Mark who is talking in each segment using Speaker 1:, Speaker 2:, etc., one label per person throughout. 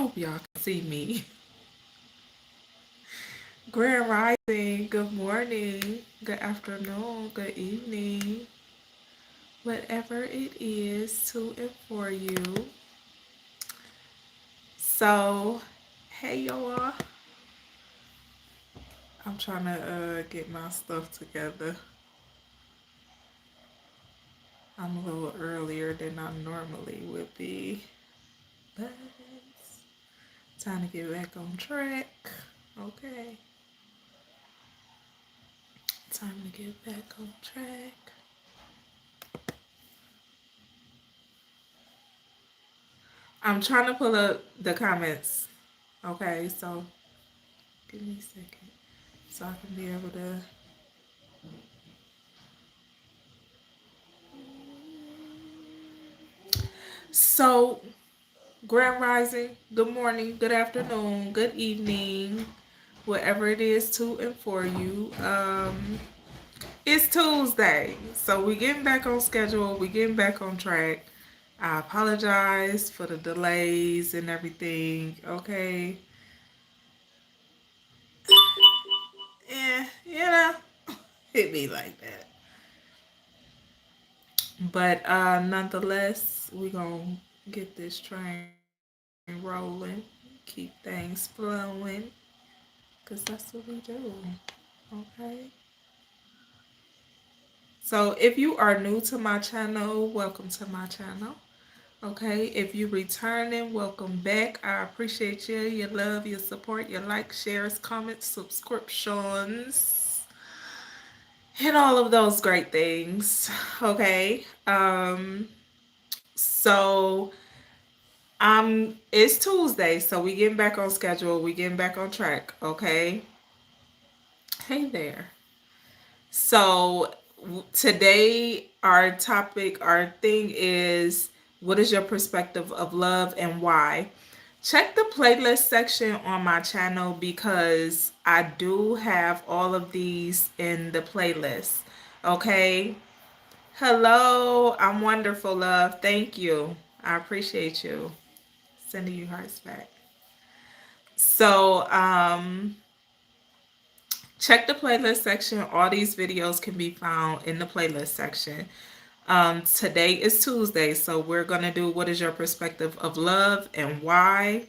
Speaker 1: hope y'all can see me. Grand Rising, good morning, good afternoon, good evening, whatever it is to and for you. So, hey y'all, I'm trying to get my stuff together. I'm a little earlier than I normally would be, but time to get back on track. Okay, time to get back on track. I'm trying to pull up the comments. Okay, so give me a second so I can be able to. So, Grand Rising, good morning, good afternoon, good evening, whatever it is to and for you. It's Tuesday, so we're getting back on schedule, we're getting back on track. I apologize for the delays and everything, okay? Yeah, it be like that. But nonetheless, we're going to get this train rolling, keep things flowing, because that's what we do, okay? So if you are new to my channel, welcome to my channel. Okay, if you're returning, welcome back. I appreciate you, your love, your support, your likes, shares, comments, subscriptions, and all of those great things. Okay. So it's Tuesday, so we getting back on schedule, we getting back on track, okay? Hey there. So today our topic, our thing is, what is your perspective of love and why? Check the playlist section on my channel because I do have all of these in the playlist. Okay. Hello, I'm wonderful, love. Thank you. I appreciate you. Sending you hearts back. So, check the playlist section. All these videos can be found in the playlist section. Today is Tuesday, so we're going to do what is your perspective of love and why.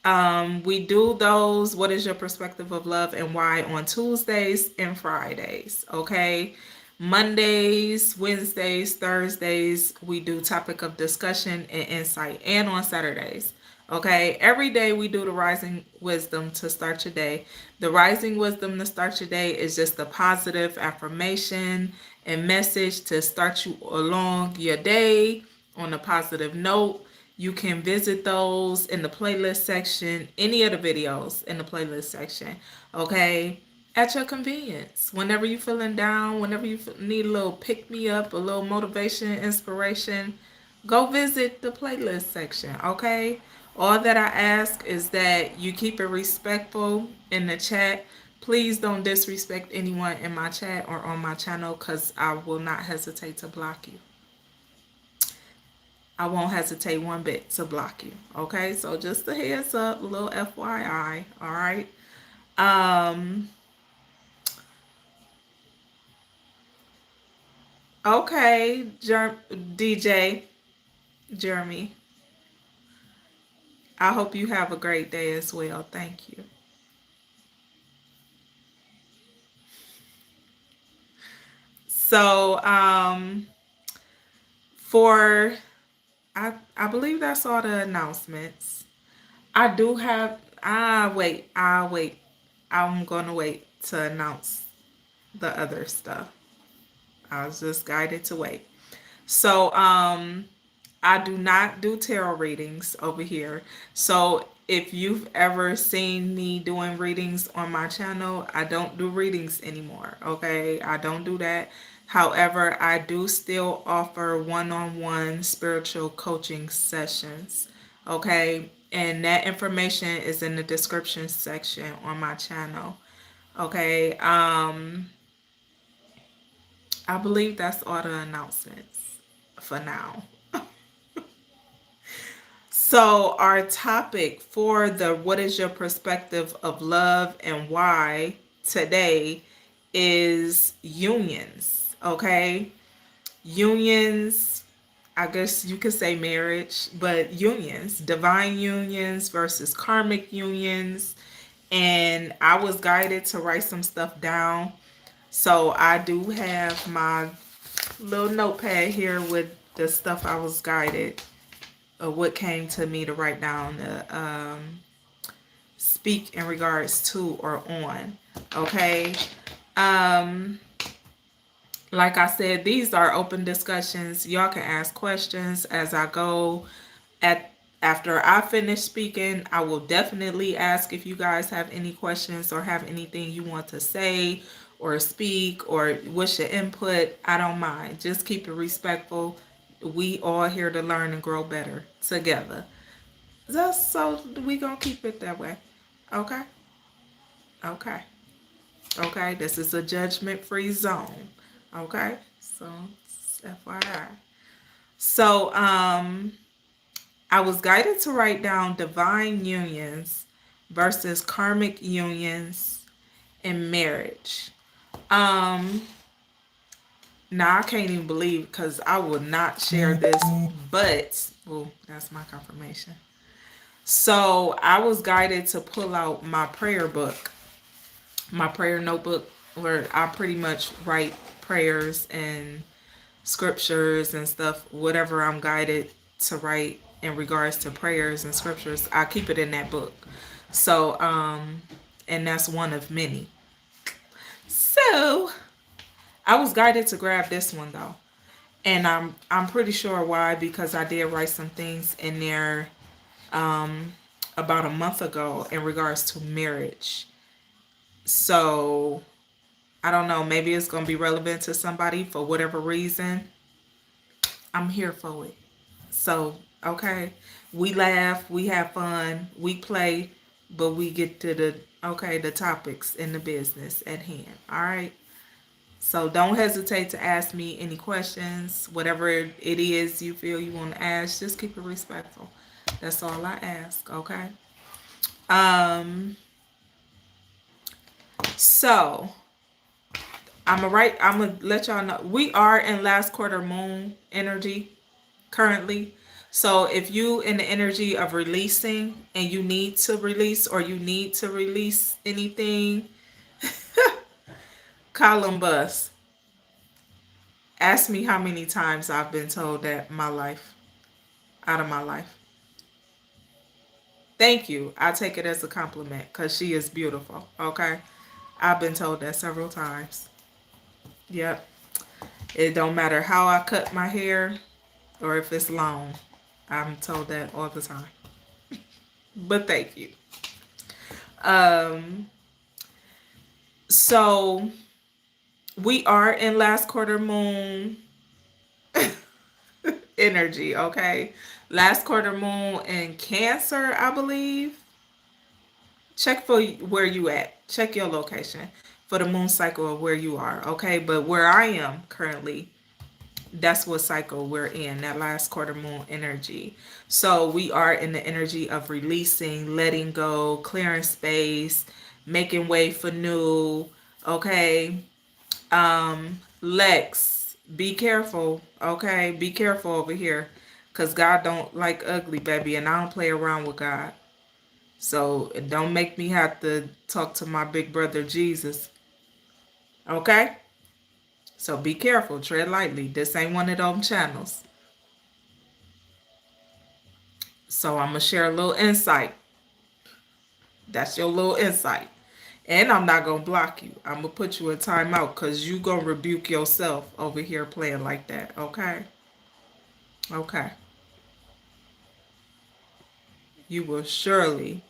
Speaker 1: We do those, what is your perspective of love and why, on Tuesdays and Fridays, okay? Mondays, Wednesdays, Thursdays, we do topic of discussion and insight, and on Saturdays. Okay, every day we do the rising wisdom to start your day. The rising wisdom to start your day is just a positive affirmation and message to start you along your day on a positive note. You can visit those in the playlist section, any of the videos in the playlist section, okay? At your convenience. Whenever you're feeling down, whenever you need a little pick-me-up, a little motivation, inspiration, go visit the playlist section, okay? All that I ask is that you keep it respectful in the chat. Please don't disrespect anyone in my chat or on my channel, because I will not hesitate to block you. I won't hesitate one bit to block you. Okay, so just a heads up, a little FYI. All right. Okay, DJ Jeremy. I hope you have a great day as well. Thank you. So, for I believe that's all the announcements. I do have. Wait. I'll wait. I'm gonna wait to announce the other stuff. I was just guided to wait. So, I do not do tarot readings over here. So, if you've ever seen me doing readings on my channel, I don't do readings anymore. Okay, I don't do that. However, I do still offer one-on-one spiritual coaching sessions. Okay, and that information is in the description section on my channel. Okay, I believe that's all the announcements for now. So our topic for the what is your perspective of love and why today is unions, okay? Unions, I guess you could say marriage, but unions, divine unions versus karmic unions. And I was guided to write some stuff down. So I do have my little notepad here with the stuff I was guided, or what came to me to write down, to speak in regards to or on. Okay. Um, like I said, these are open discussions. Y'all can ask questions as I go. After I finish speaking, I will definitely ask if you guys have any questions or have anything you want to say or speak or wish your input. I don't mind. Just keep it respectful. We all here to learn and grow better together. Just so we gonna keep it that way. Okay? Okay. Okay. This is a judgment-free zone. Okay? So FYI. So I was guided to write down divine unions versus karmic unions in marriage. Um, Now I can't even believe, because I will not share this, but oh, that's my confirmation. So I was guided to pull out my prayer book, my prayer notebook, where I pretty much write prayers and scriptures and stuff, whatever I'm guided to write in regards to prayers and scriptures, I keep it in that book. So, and that's one of many. So I was guided to grab this one though. And I'm pretty sure why, because I did write some things in there about a month ago in regards to marriage. So I don't know, maybe it's gonna be relevant to somebody for whatever reason. I'm here for it. So, okay, we laugh, we have fun, we play, but we get to the topics in the business at hand. All right. So don't hesitate to ask me any questions, whatever it is you feel you want to ask. Just keep it respectful. That's all I ask. Okay. Um. So I'm gonna let y'all know we are in last quarter moon energy currently. So if you in the energy of releasing and you need to release, or you need to release anything, Columbus, ask me how many times I've been told that my life, out of my life. Thank you. I take it as a compliment because she is beautiful. Okay. I've been told that several times. Yep. It don't matter how I cut my hair or if it's long. I'm told that all the time. But thank you. Um, so we are in last quarter moon energy, okay? Last quarter moon in Cancer, I believe. Check for where you at. Check your location for the moon cycle of where you are, okay? But where I am currently, that's what cycle we're in, that last quarter moon energy. So we are in the energy of releasing, letting go, clearing space, making way for new, okay? Lex, be careful, okay? Be careful over here, because God don't like ugly, baby, and I don't play around with God. So don't make me have to talk to my big brother Jesus, okay? So be careful, tread lightly. This ain't one of them channels. So I'm going to share a little insight. That's your little insight. And I'm not going to block you. I'm going to put you in timeout because you going to rebuke yourself over here playing like that. Okay? Okay. You will surely.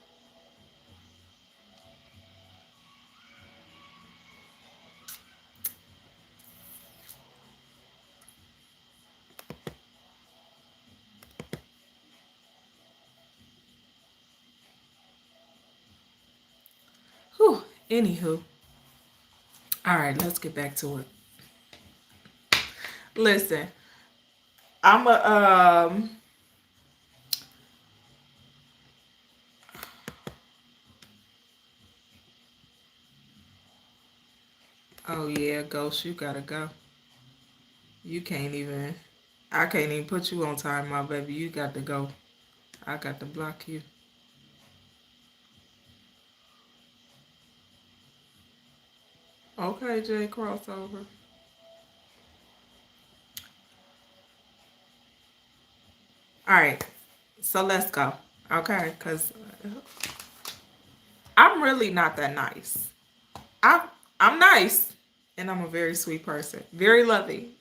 Speaker 1: Whew. Anywho. All right, let's get back to it. Listen, I'm a Ghost, you gotta go. You can't even, I can't even put you on time, my baby. You got to go. I got to block you. Okay, Jay Crossover. All right, so let's go. Okay, because I'm really not that nice. I'm I'm nice, and I'm a very sweet person, very loving.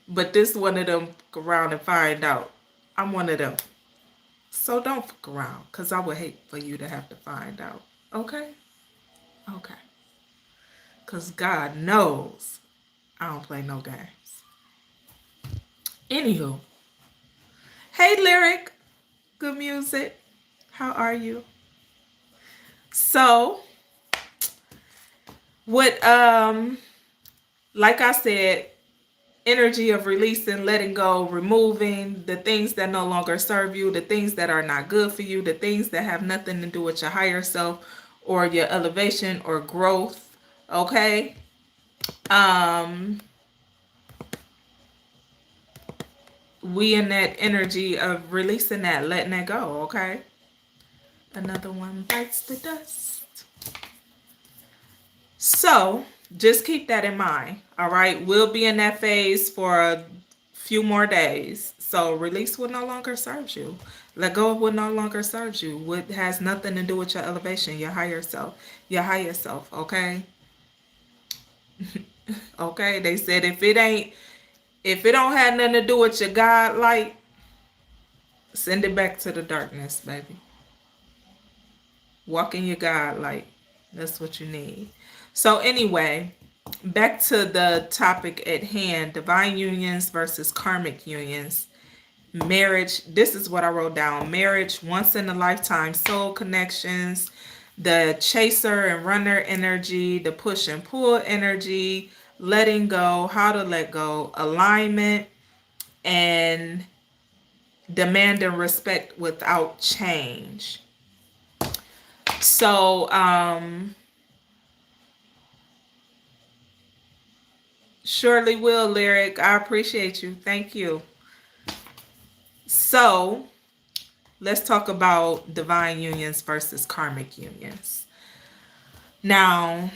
Speaker 1: But this one of them fuck around and find out. I'm one of them. So don't fuck around, because I would hate for you to have to find out. Okay? Okay. Because God knows I don't play no games. Anywho. Hey, Lyric. Good music. How are you? So, what, like I said, energy of releasing, letting go, removing the things that no longer serve you, the things that are not good for you, the things that have nothing to do with your higher self or your elevation or growth. Okay? We in that energy of releasing that, letting it go, okay? Another one bites the dust. So just keep that in mind. All right. We'll be in that phase for a few more days. So release what no longer serves you. Let go of what no longer serves you. What has nothing to do with your elevation, your higher self, your higher self. Okay. Okay. They said if it don't have nothing to do with your God light, send it back to the darkness, baby. Walk in your God light. That's what you need. So anyway, back to the topic at hand, divine unions versus karmic unions. Marriage, this is what I wrote down. Marriage, once in a lifetime soul connections, the chaser and runner energy, the push and pull energy, letting go, how to let go, alignment, and demanding respect without change. So, surely will, Lyric. I appreciate you. Thank you. So, let's talk about divine unions versus karmic unions. Now,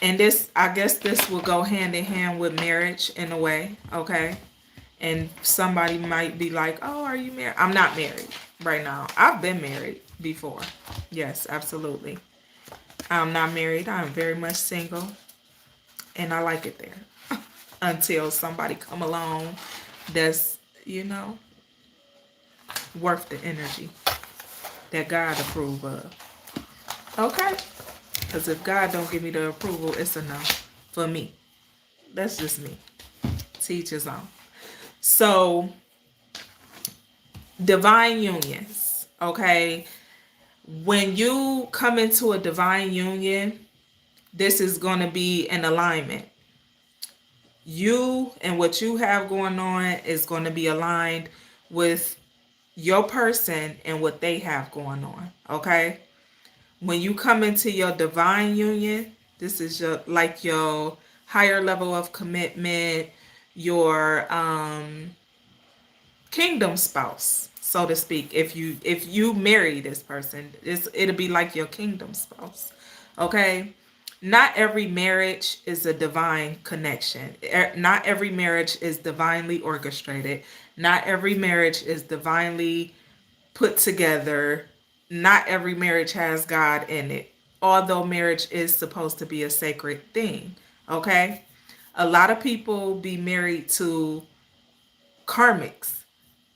Speaker 1: and this, I guess this will go hand in hand with marriage in a way, okay? And somebody might be like, oh, are you married? I'm not married right now. I've been married before. Yes, absolutely. I'm not married. I'm very much single. And I like it there. Until somebody come along that's, worth the energy that God approve of. Okay? Because if God don't give me the approval, it's a no for me. That's just me. Teach his own. So, divine unions, okay? When you come into a divine union, this is going to be an alignment. You and what you have going on is going to be aligned with your person and what they have going on, okay? When you come into your divine union, this is your higher level of commitment, your kingdom spouse, so to speak. If you marry this person, it'll be like your kingdom spouse, okay? Not every marriage is a divine connection. Not every marriage is divinely orchestrated. Not every marriage is divinely put together. Not every marriage has God in it, although marriage is supposed to be a sacred thing, okay? A lot of people be married to karmics.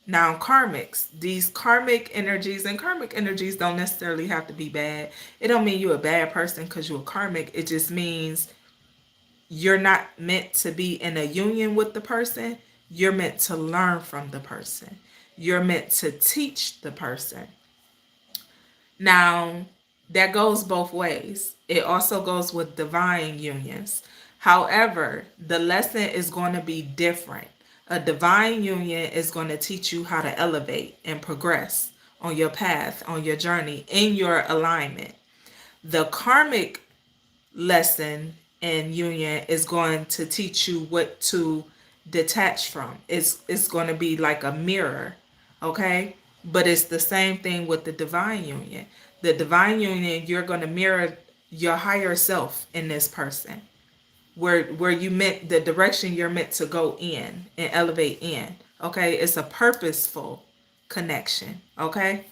Speaker 1: Now, karmics, these karmic energies, and karmic energies don't necessarily have to be bad. It don't mean you're a bad person because you're a karmic. It just means you're not meant to be in a union with the person. You're meant to learn from the person. You're meant to teach the person. Now, that goes both ways. It also goes with divine unions. However, the lesson is going to be different. A divine union is going to teach you how to elevate and progress on your path, on your journey, in your alignment. The karmic lesson in union is going to teach you what to detach from. It's going to be like a mirror, okay? But it's the same thing with the divine union. The divine union, you're going to mirror your higher self in this person, where you meant the direction you're meant to go in and elevate in. Okay, it's a purposeful connection. Okay,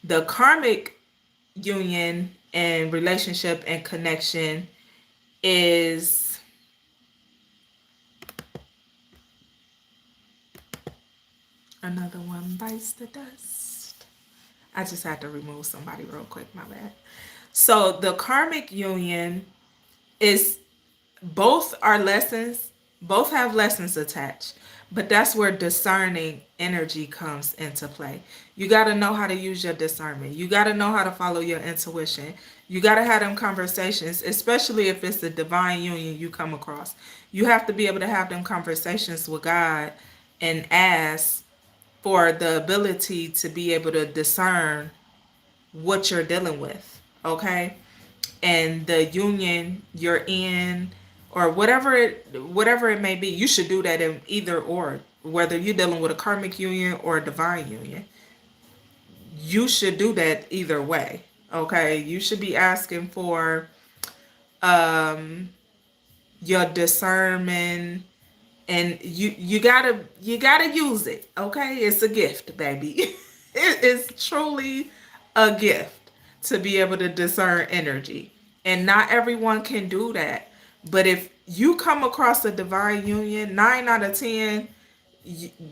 Speaker 1: the karmic union and relationship and connection is another one bites the dust. I just had to remove somebody real quick, my bad. So the karmic union is, both are lessons, both have lessons attached, but that's where discerning energy comes into play. You got to know how to use your discernment. You got to know how to follow your intuition. You got to have them conversations, especially if it's a divine union you come across. You have to be able to have them conversations with God and ask for the ability to be able to discern what you're dealing with, okay? And the union you're in, or whatever it may be, you should do that in either or. Whether you're dealing with a karmic union or a divine union, you should do that either way, okay? You should be asking for your discernment, and you gotta use it, okay? It's a gift, baby. It is truly a gift to be able to discern energy, and not everyone can do that. But if you come across a divine union, 9 out of 10,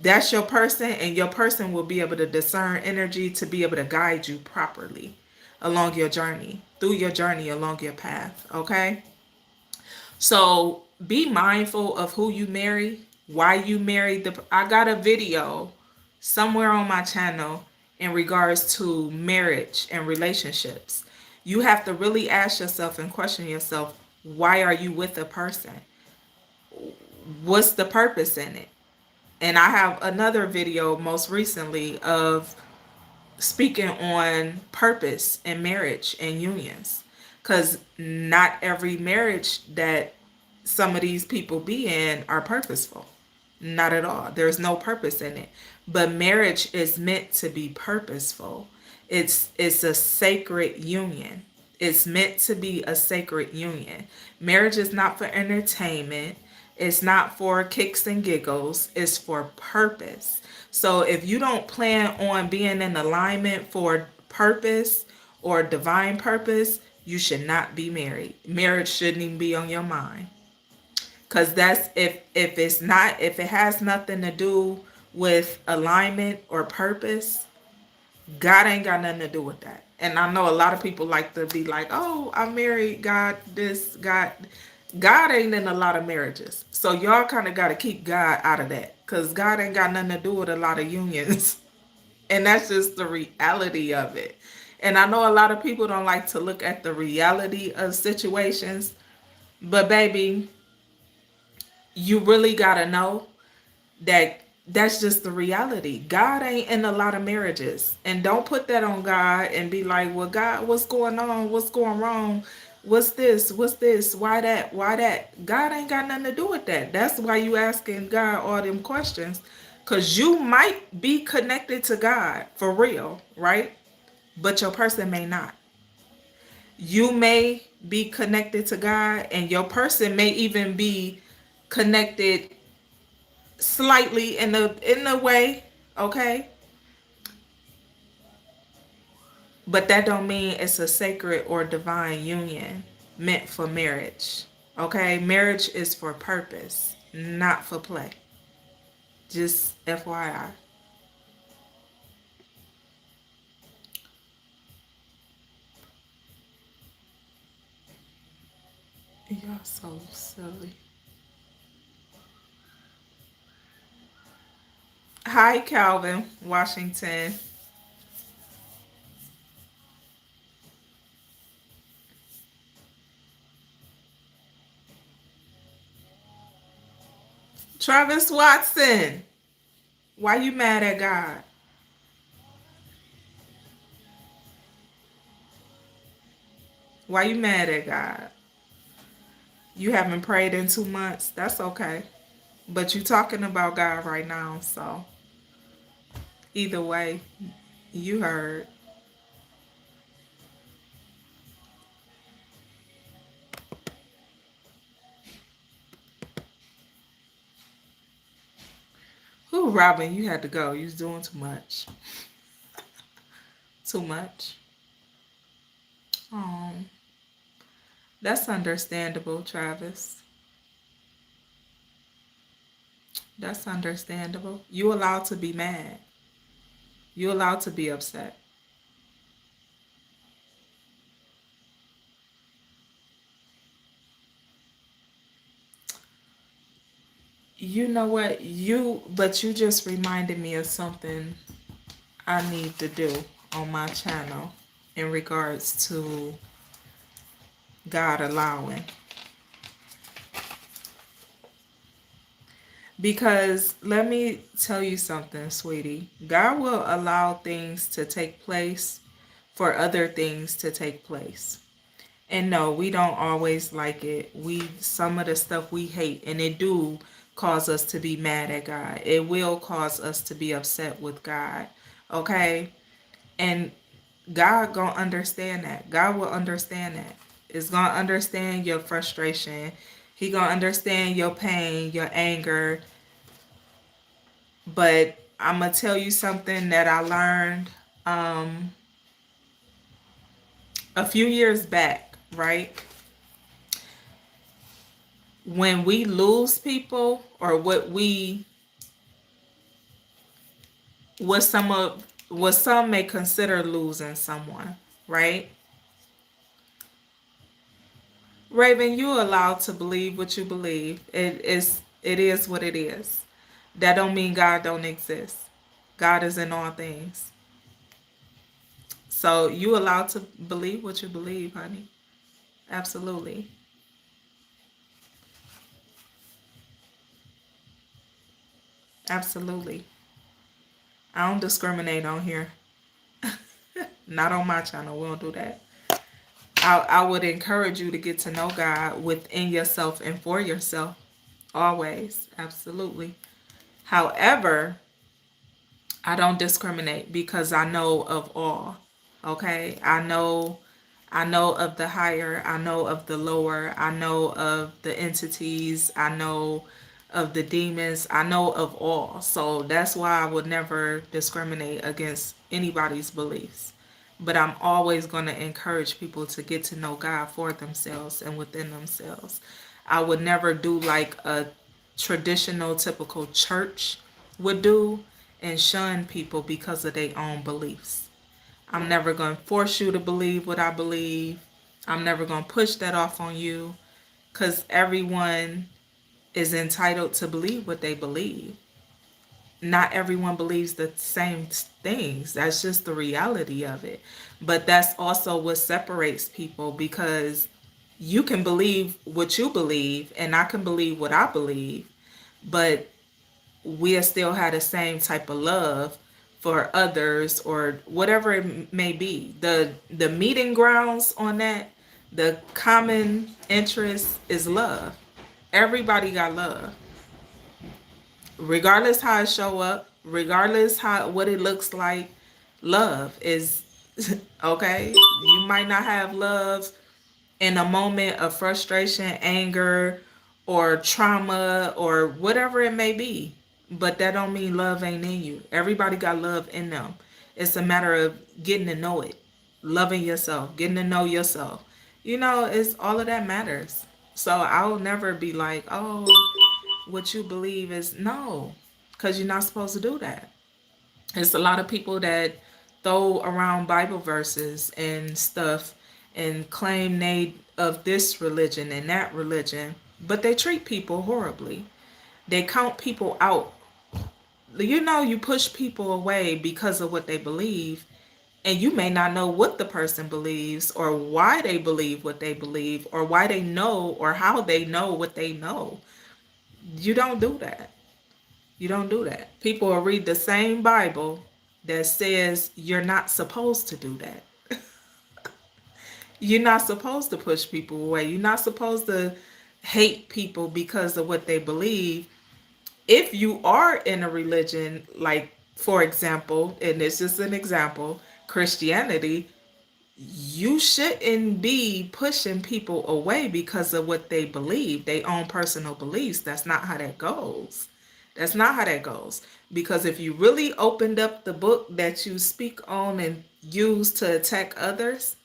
Speaker 1: that's your person, and your person will be able to discern energy to be able to guide you properly along your journey, through your journey, along your path, okay? So be mindful of who you marry, why you married the. I got a video somewhere on my channel in regards to marriage and relationships. You have to really ask yourself and question yourself, why are you with a person? What's the purpose in it? And I have another video most recently of speaking on purpose in marriage and unions, because not every marriage that some of these people be in are purposeful. Not at all. There's no purpose in it. But marriage is meant to be purposeful. It's a sacred union. It's meant to be a sacred union. Marriage is not for entertainment. It's not for kicks and giggles. It's for purpose. So if you don't plan on being in alignment for purpose or divine purpose, you should not be married. Marriage shouldn't even be on your mind. Cause that's, if it has nothing to do with alignment or purpose, God ain't got nothing to do with that. And I know a lot of people like to be like, oh, I'm married, God this, God ain't in a lot of marriages. So y'all kind of got to keep God out of that. Cause God ain't got nothing to do with a lot of unions. And that's just the reality of it. And I know a lot of people don't like to look at the reality of situations, but baby, you really gotta know that that's just the reality. God ain't in a lot of marriages. And don't put that on God and be like, well, God, what's going on? What's going wrong? What's this? What's this? Why that? Why that? God ain't got nothing to do with that. That's why you asking God all them questions. Because you might be connected to God for real, right? But your person may not. You may be connected to God, and your person may even be connected slightly in the way, okay? But that don't mean it's a sacred or divine union meant for marriage. Okay? Marriage is for purpose, not for play. Just FYI. Y'all so silly. Hi, Calvin, Washington. Travis Watson. Why you mad at God? Why you mad at God? You haven't prayed in 2 months. That's okay. But you talking about God right now, so either way, you heard. Who, Robin? You had to go. You was doing too much. Too much. Oh, that's understandable, Travis. That's understandable. You allowed to be mad. You allowed to be upset. You know what? But you just reminded me of something I need to do on my channel in regards to God allowing. Because let me tell you something, sweetie. God will allow things to take place for other things to take place. And no, we don't always like it. Some of the stuff we hate, and it do cause us to be mad at God. It will cause us to be upset with God. Okay? And God gonna understand that. God will understand that. It's gonna understand your frustration. He gonna understand your pain, your anger. But I'm gonna tell you something that I learned um, a few years back. Right, when we lose people, or what some of what some may consider losing someone, right? Raven, you allowed to believe what you believe. It is what it is. That don't mean God don't exist. God is in all things. So you allowed to believe what you believe, honey. Absolutely. Absolutely. I don't discriminate on here. Not on my channel. We don't do that. I would encourage you to get to know God within yourself and for yourself. Always. Absolutely. However, I don't discriminate because I know of all. Okay? I know of the higher, I know of the lower, I know of the entities, I know of the demons, I know of all. So that's why I would never discriminate against anybody's beliefs. But I'm always going to encourage people to get to know God for themselves and within themselves. I would never do like a traditional, typical church would do and shun people because of their own beliefs. I'm never going to force you to believe what I believe. I'm never going to push that off on you because everyone is entitled to believe what they believe. Not everyone believes the same things. That's just the reality of it. But that's also what separates people, because you can believe what you believe and I can believe what I believe, but we'll still have the same type of love for others or whatever it may be. The meeting grounds on that, the common interest is love. Everybody got love. Regardless how it show up, regardless how what it looks like, love is okay. You might not have love in a moment of frustration, anger, or trauma, or whatever it may be. But that don't mean love ain't in you. Everybody got love in them. It's a matter of getting to know it, loving yourself, getting to know yourself. It's all of that matters. So I'll never be like, oh, what you believe is no, because you're not supposed to do that. There's a lot of people that throw around Bible verses and stuff and claim they of this religion and that religion, but they treat people horribly. They count people out. You push people away because of what they believe, and you may not know what the person believes or why they believe what they believe or why they know or how they know what they know. You don't do that. You don't do that. People will read the same Bible that says you're not supposed to do that. You're not supposed to push people away. You're not supposed to hate people because of what they believe. If you are in a religion, like for example, and it's just an example, Christianity, you shouldn't be pushing people away because of what they believe, their own personal beliefs. That's not how that goes. That's not how that goes. Because if you really opened up the book that you speak on and use to attack others,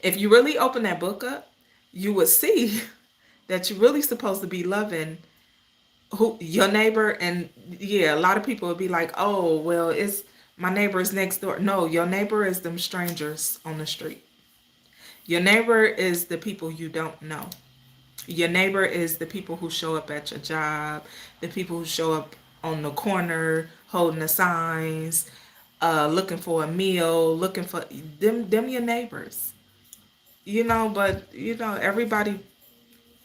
Speaker 1: if you really open that book up, you would see that you're really supposed to be loving who your neighbor. And yeah, a lot of people would be like, oh well, it's my neighbor is next door. No, your neighbor is them strangers on the street. Your neighbor is the people you don't know. Your neighbor is the people who show up at your job, the people who show up on the corner holding the signs, looking for a meal, looking for them your neighbors. But everybody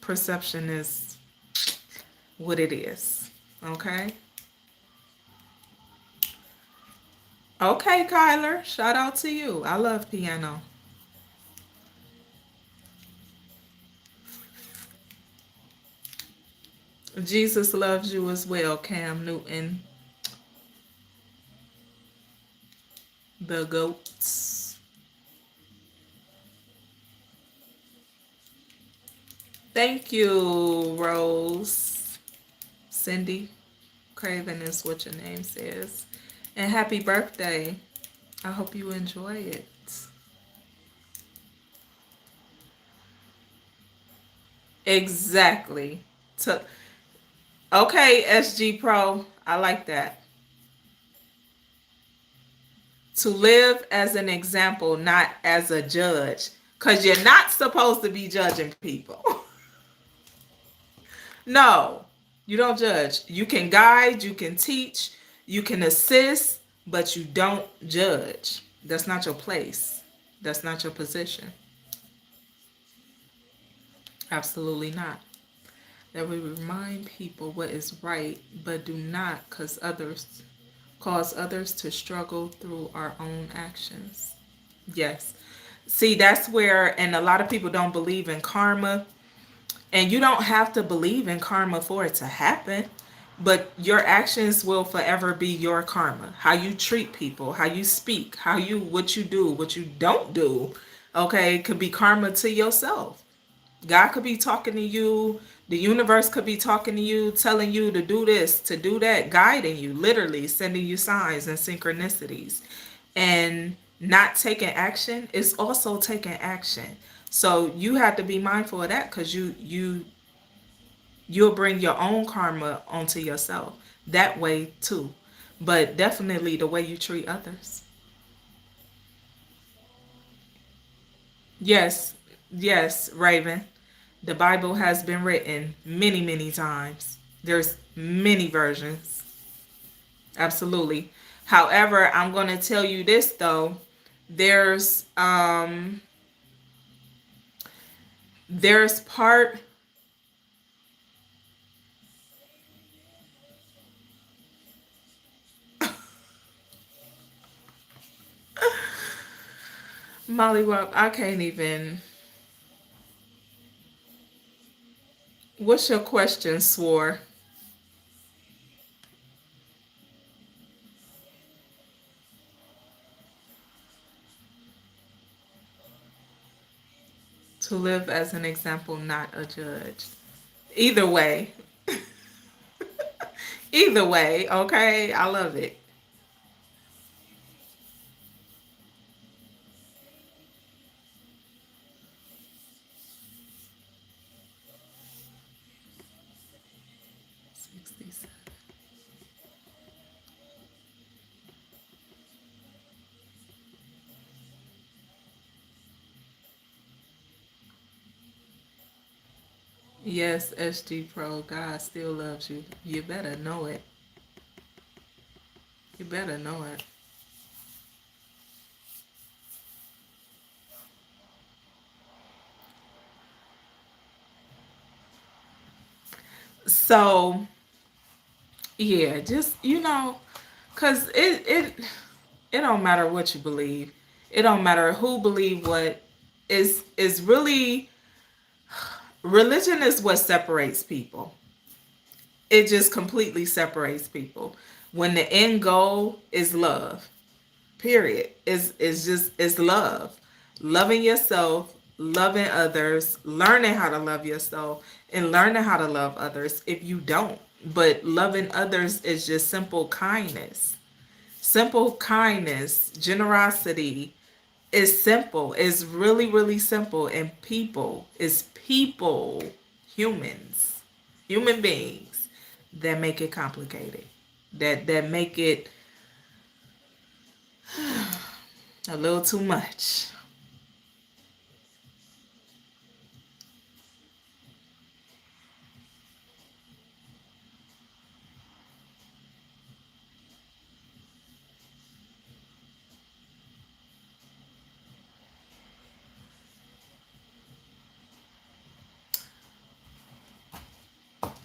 Speaker 1: perception is what it is. Okay? Okay, Kyler. Shout out to you. I love piano. Jesus loves you as well, Cam Newton. The goats. Thank you, Rose. Cindy Craven is what your name says. And happy birthday. I hope you enjoy it. Exactly. Okay, SG Pro. I like that. To live as an example, not as a judge. Because you're not supposed to be judging people. No, you don't judge. You can guide, you can teach, you can assist, but you don't judge. That's not your place. That's not your position. Absolutely not. That we remind people what is right, but do not cause others to struggle through our own actions. Yes. See, that's where, and a lot of people don't believe in karma. And you don't have to believe in karma for it to happen, but your actions will forever be your karma. How you treat people, how you speak, what you do, what you don't do, okay, could be karma to yourself. God could be talking to you. The universe could be talking to you, telling you to do this, to do that, guiding you, literally sending you signs and synchronicities. And not taking action is also taking action. So you have to be mindful of that, because you'll bring your own karma onto yourself that way too. But definitely the way you treat others. Yes, yes, Raven. The Bible has been written many, many times. There's many versions. Absolutely. However, I'm going to tell you this though. There's there's part Molly Wop, I can't even. What's your question, Swore? To live as an example, not a judge. Either way. Either way, okay? I love it. Yes, SG Pro, God still loves you. You better know it. You better know it. So, yeah, just, cuz it don't matter what you believe. It don't matter who believe what. Is really Religion is what separates people. It just completely separates people. When the end goal is love, period. Is just is love. Loving yourself, loving others, learning how to love yourself, and learning how to love others if you don't. But loving others is just simple kindness. Simple kindness, generosity is simple. It's really, really simple. And people is people, humans, human beings that make it complicated. That make it a little too much.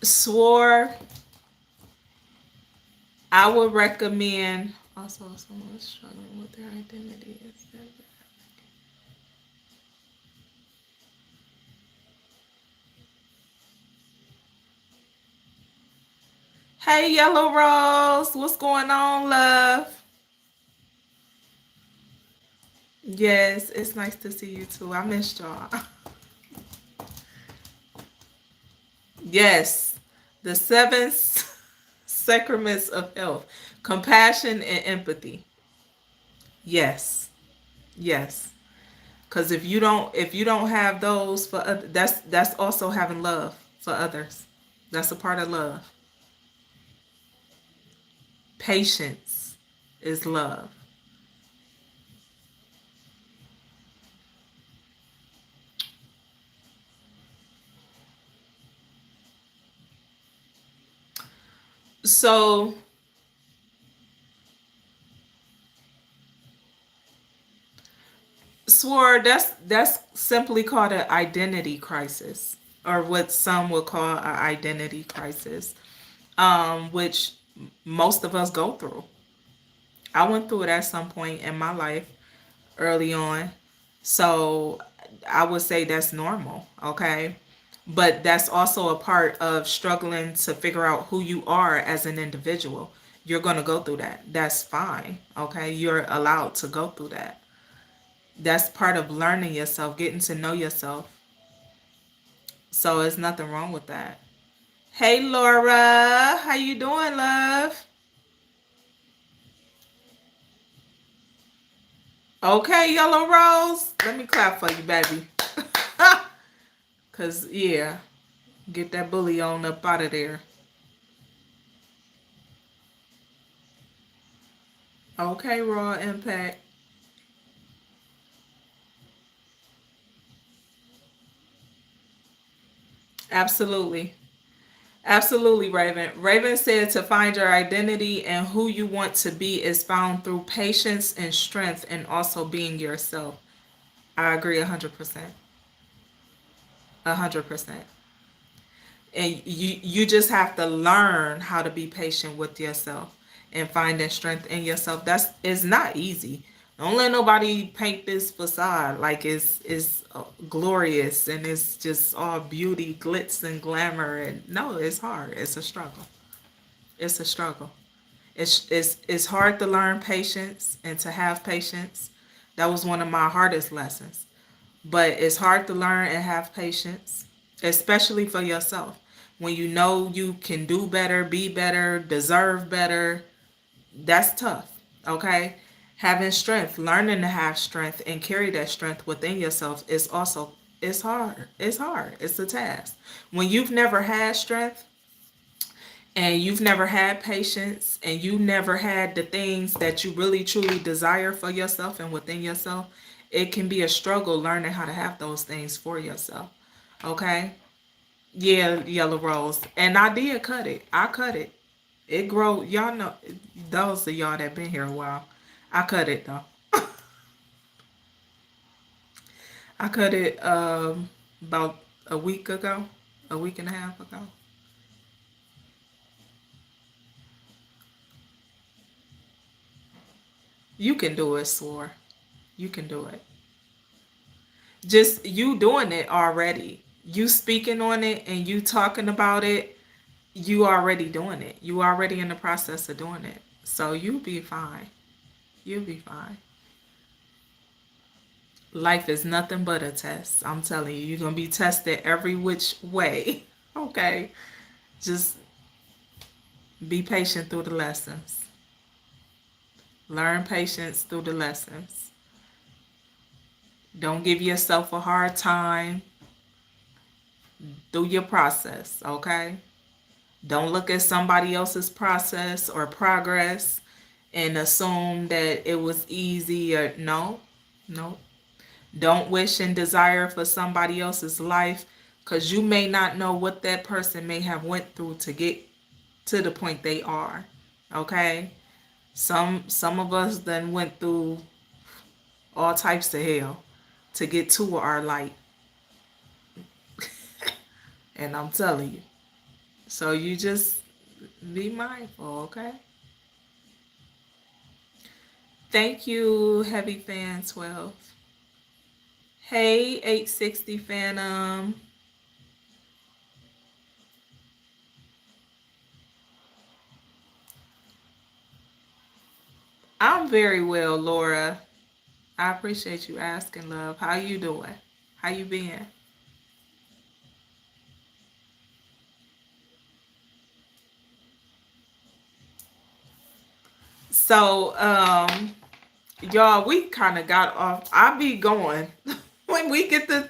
Speaker 1: Swore, I would recommend also someone struggling with their identity. Hey, Yellow Rose, what's going on, love? Yes, it's nice to see you too. I missed y'all. Yes, the seven sacraments of health: compassion and empathy. Yes, yes. Because if you don't have those for that's also having love for others. That's a part of love. Patience is love. So swore that's simply called an identity crisis, or what some would call an identity crisis, which most of us go through. I went through it at some point in my life early on. So I would say that's normal, okay? But that's also a part of struggling to figure out who you are as an individual. You're going to go through that. That's fine, okay? You're allowed to go through that. That's part of learning yourself, getting to know yourself. So there's nothing wrong with that. Hey Laura, how you doing, love? Okay, Yellow Rose. Let me clap for you, baby. Cause yeah, get that bully on up out of there. Okay, Raw Impact. Absolutely. Absolutely, Raven. Raven said to find your identity and who you want to be is found through patience and strength and also being yourself. I agree 100%. 100%. And you just have to learn how to be patient with yourself and finding strength in yourself. That's it's not easy. Don't let nobody paint this facade like it's glorious and it's just all beauty, glitz and glamour. And no, it's hard. It's a struggle. It's a struggle. It's hard to learn patience and to have patience. That was one of my hardest lessons. But it's hard to learn and have patience, especially for yourself. When you know you can do better, be better, deserve better, that's tough. Okay? Having strength, learning to have strength and carry that strength within yourself is also it's hard. It's hard. It's a task. When you've never had strength, and you've never had patience and you never had the things that you really truly desire for yourself and within yourself, it can be a struggle learning how to have those things for yourself. Okay? Yeah, Yellow Rose. And I did cut it. I cut it. It grow. Y'all know, those of y'all that been here a while. I cut it though. I cut it about a week ago, a week and a half ago. You can do it, Swore. You can do it. Just you doing it already. You speaking on it and you talking about it, you already doing it. You already in the process of doing it. So you'll be fine. You'll be fine. Life is nothing but a test. I'm telling you, you're going to be tested every which way. Okay. Just be patient through the lessons. Learn patience through the lessons. Don't give yourself a hard time through your process, okay? Don't look at somebody else's process or progress and assume that it was easy or no. Don't wish and desire for somebody else's life because you may not know what that person may have went through to get to the point they are. Okay? Some of us then went through all types of hell to get to our light. And I'm telling you. So you just be mindful, okay? Thank you, Heavy Fan 12. Hey, 860 Phantom. I'm very well, Laura. I appreciate you asking, love. How you doing? How you been? So, y'all, we kind of got off. I be going when we get to.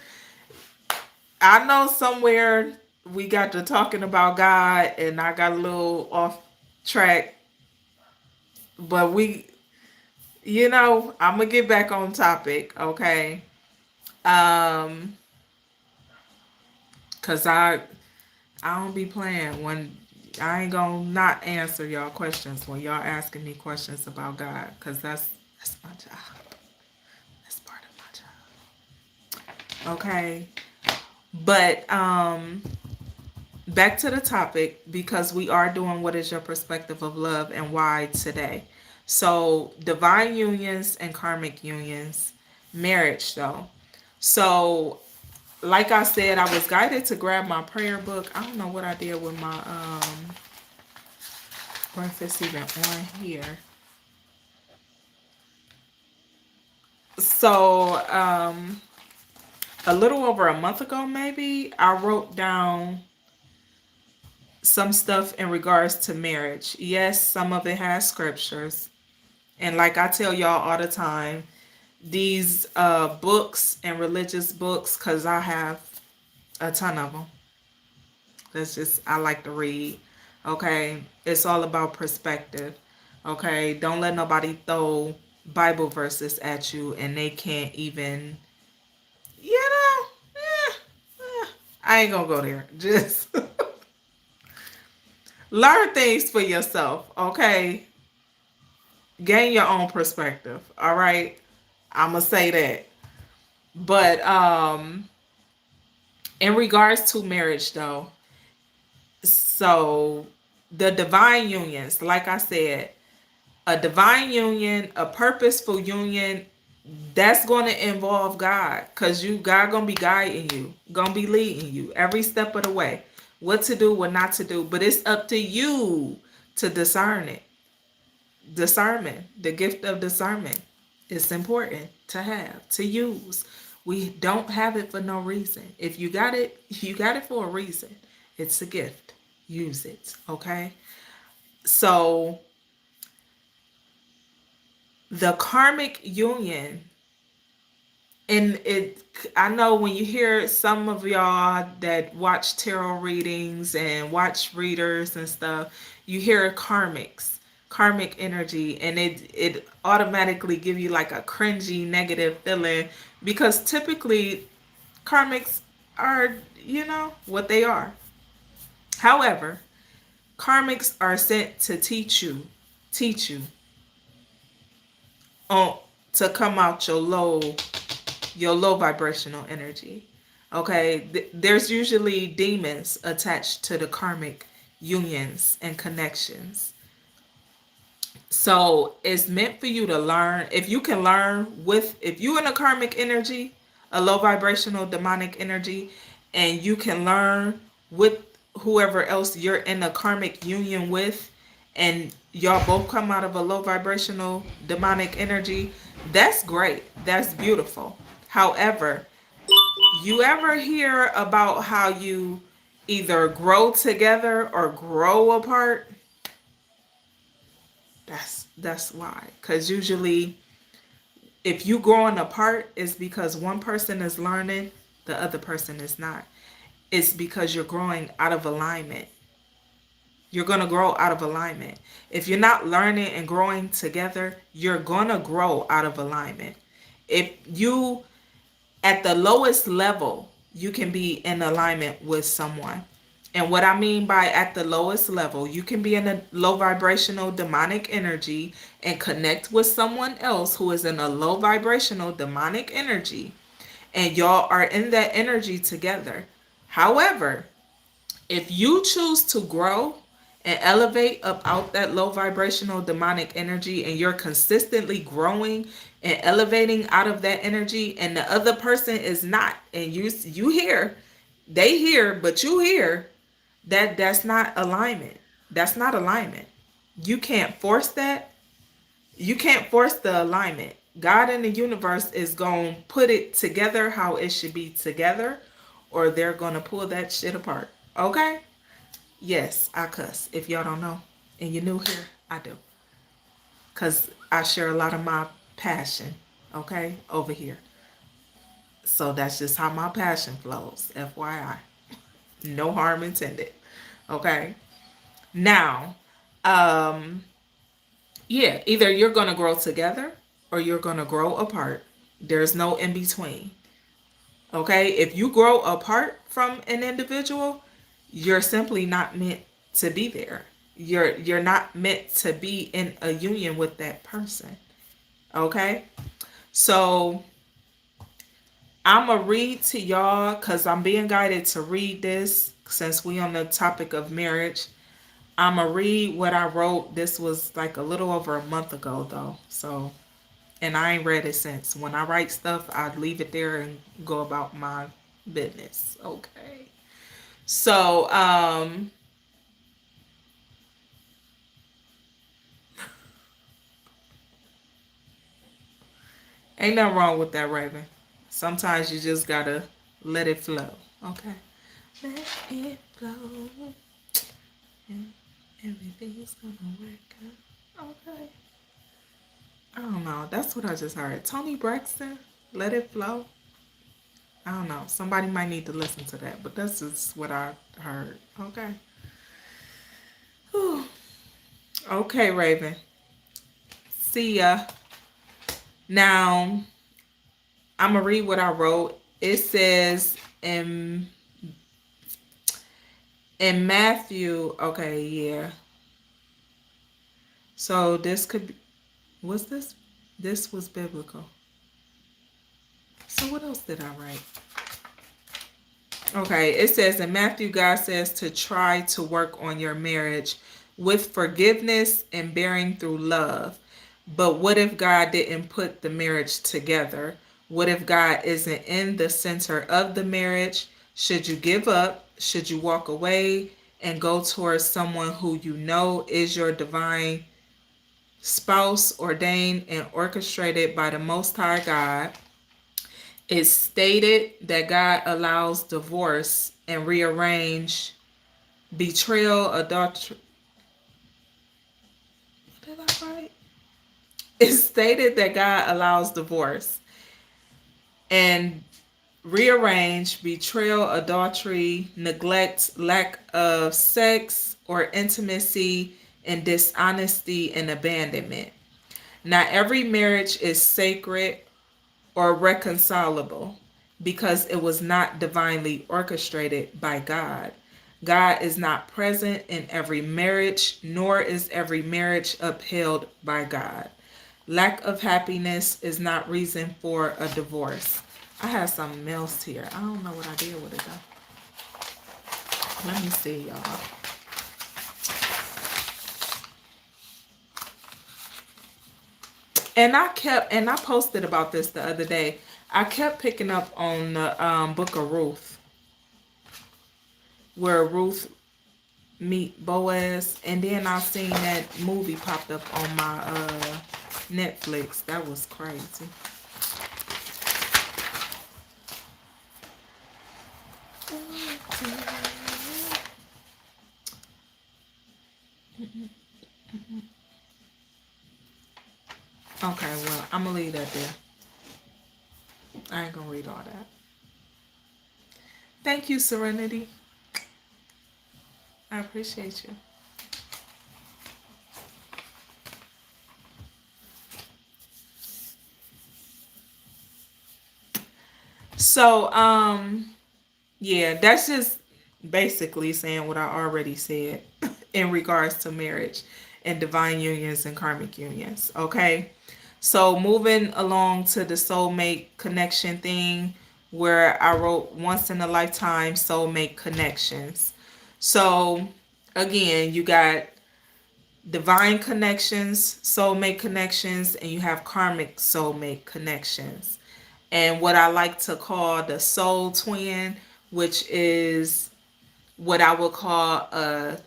Speaker 1: I know somewhere we got to talking about God, and I got a little off track, but I'm gonna get back on topic, okay? Um, cause I don't be playing when I ain't gonna not answer y'all questions when y'all asking me questions about God, cause that's my job. That's part of my job. Okay. But back to the topic because we are doing what is your perspective of love and why today. So divine unions and karmic unions, marriage though. So like I said, I was guided to grab my prayer book. I don't know what I did with my or if it's even on here. So a little over a month ago maybe, I wrote down some stuff in regards to marriage. Yes, some of it has scriptures. And like I tell y'all all the time, these books and religious books, because I have a ton of them. That's just, I like to read. Okay. It's all about perspective. Okay. Don't let nobody throw Bible verses at you and they can't even, I ain't gonna go there. Just learn things for yourself. Okay. Gain your own perspective. All right. I'm gonna say that. But in regards to marriage though, so the divine unions, like I said, a divine union, a purposeful union, that's going to involve God, because God gonna be guiding you, gonna be leading you every step of the way, what to do, what not to do. But it's up to you to discern it. Discernment, the gift of discernment, is important to have, to use. We don't have it for no reason. If you got it, you got it for a reason. It's a gift. Use it, okay? So the karmic union, and I know when you hear some of y'all that watch tarot readings and watch readers and stuff, you hear karmic energy, and it automatically give you like a cringy negative feeling, because typically karmics are, what they are. However, karmics are sent to teach you on to come out your low vibrational energy. Okay, there's usually demons attached to the karmic unions and connections. So it's meant for you to learn. If you can learn if you in a karmic energy, a low vibrational demonic energy, and you can learn with whoever else you're in a karmic union with, and y'all both come out of a low vibrational demonic energy, that's great. That's beautiful. However, you ever hear about how you either grow together or grow apart? That's why. Because usually if you growing apart, it's because one person is learning, the other person is not. It's because you're growing out of alignment. You're going to grow out of alignment. If you're not learning and growing together, you're going to grow out of alignment. If you, at the lowest level, you can be in alignment with someone. And what I mean by at the lowest level, you can be in a low vibrational demonic energy and connect with someone else who is in a low vibrational demonic energy. And y'all are in that energy together. However, if you choose to grow and elevate up out that low vibrational demonic energy, and you're consistently growing and elevating out of that energy, and the other person is not, and you hear, they hear, but you hear, that's not alignment. That's not alignment. You can't force that. You can't force the alignment. God in the universe is going to put it together how it should be together, or they're going to pull that shit apart. Okay? Yes, I cuss. If y'all don't know and you're new here, I do. Because I share a lot of my passion, okay, over here. So that's just how my passion flows, FYI. No harm intended. Okay? Now, yeah, either you're going to grow together or you're going to grow apart. There's no in between. Okay? If you grow apart from an individual, you're simply not meant to be there. You're not meant to be in a union with that person. Okay? So I'm going to read to y'all because I'm being guided to read this since we on the topic of marriage. I'm going to read what I wrote. This was like a little over a month ago though. So, and I ain't read it since. When I write stuff, I leave it there and go about my business. Okay. So, ain't nothing wrong with that, Raven. Sometimes you just gotta let it flow. Okay. Let it flow. And everything's gonna work out. Okay. I don't know. That's what I just heard. Tony Braxton, Let It Flow. I don't know. Somebody might need to listen to that, but that's just what I heard. Okay. Whew. Okay, Raven. See ya. Now, I'm going to read what I wrote. It says in Matthew, okay, yeah. So this could be, what's this? This was biblical. So what else did I write? Okay, it says in Matthew, God says to try to work on your marriage with forgiveness and bearing through love. But what if God didn't put the marriage together? What if God isn't in the center of the marriage? Should you give up? Should you walk away and go towards someone who you know is your divine spouse, ordained and orchestrated by the Most High God? It's stated that God allows divorce and rearrange, betrayal, adultery. What did I write? It's stated that God allows divorce and rearrange, betrayal, adultery, neglect, lack of sex or intimacy, and dishonesty and abandonment. Not every marriage is sacred or reconcilable because it was not divinely orchestrated by God. God is not present in every marriage, nor is every marriage upheld by God. Lack of happiness is not reason for a divorce. I have something else here. I don't know what I did with it though. Let me see, y'all. And I posted about this the other day. I kept picking up on the Book of Ruth. where Ruth meet Boaz, and then I seen that movie popped up on my Netflix. That was crazy. Okay, well, I'm gonna leave that there. I ain't gonna read all that. Thank you, Serenity. I appreciate you. So, yeah, that's just basically saying what I already said in regards to marriage and divine unions and karmic unions. Okay. So, moving along to the soulmate connection thing, where I wrote once in a lifetime soulmate connections. So, again, you got divine connections, soulmate connections, and you have karmic soulmate connections. And what I like to call the soul twin, which is what I would call a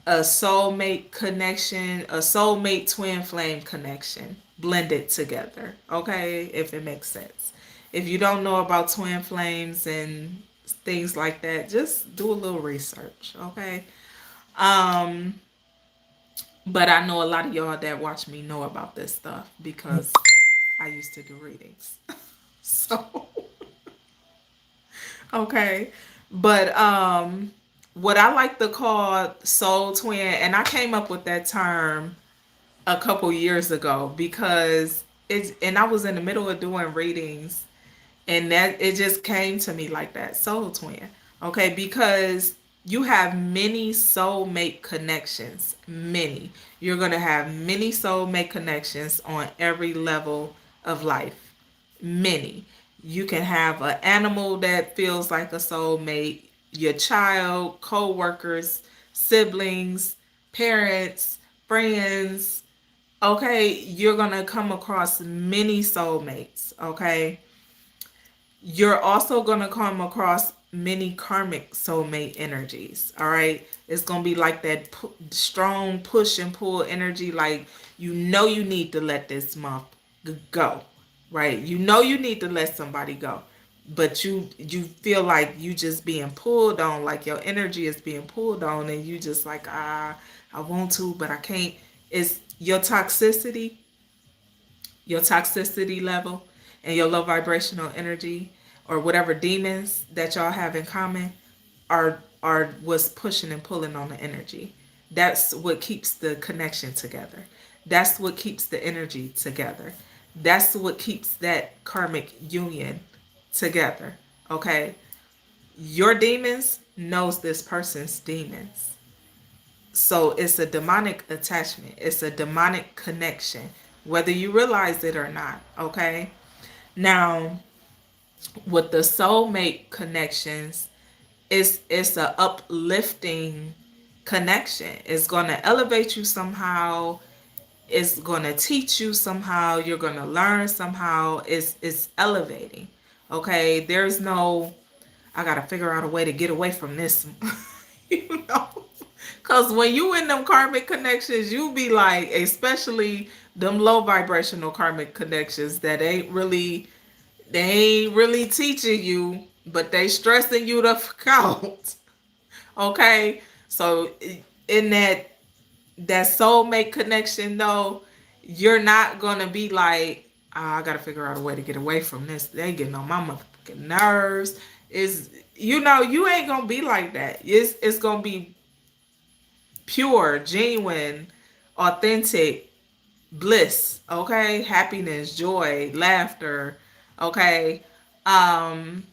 Speaker 1: soulmate connection, a soulmate twin flame connection blended together. Okay, if it makes sense. If you don't know about twin flames and things like that, just do a little research. Okay. Um, but I know a lot of y'all that watch me know about this stuff because I used to do readings. So okay. But what I like to call soul twin, and I came up with that term a couple years ago because it's, and I was in the middle of doing readings, and that it just came to me like that, soul twin. Okay, because you have many soulmate connections. Many. You're going to have many soulmate connections on every level of life. Many. You can have an animal that feels like a soulmate, your child, co-workers, siblings, parents, friends. Okay, you're going to come across many soulmates. Okay, you're also going to come across many karmic soulmate energies. All right, it's going to be like that strong push and pull energy, like you need to let this month go, right? You need to let somebody go, but you feel like you just being pulled on, like your energy is being pulled on, and you just like, I want to but I can't. It's your toxicity level and your low vibrational energy, or whatever demons that y'all have in common, are what's pushing and pulling on the energy. That's what keeps the connection together. That's what keeps the energy together. That's what keeps that karmic union together. Okay? Your demons knows this person's demons. So it's a demonic attachment. It's a demonic connection, whether you realize it or not. Okay. Now, with the soulmate connections, it's a uplifting connection. It's gonna elevate you somehow. It's gonna teach you somehow. You're gonna learn somehow. It's elevating. Okay. There's no, I gotta figure out a way to get away from this. you know. Cause when you in them karmic connections, you be like, especially them low vibrational karmic connections that they ain't really teaching you, but they stressing you the fuck out. Okay, so in that soulmate connection though, you're not gonna be like, I gotta figure out a way to get away from this. They getting on my motherfucking nerves. Is you ain't gonna be like that. It's gonna be pure, genuine, authentic bliss, okay? Happiness, joy, laughter, okay? Um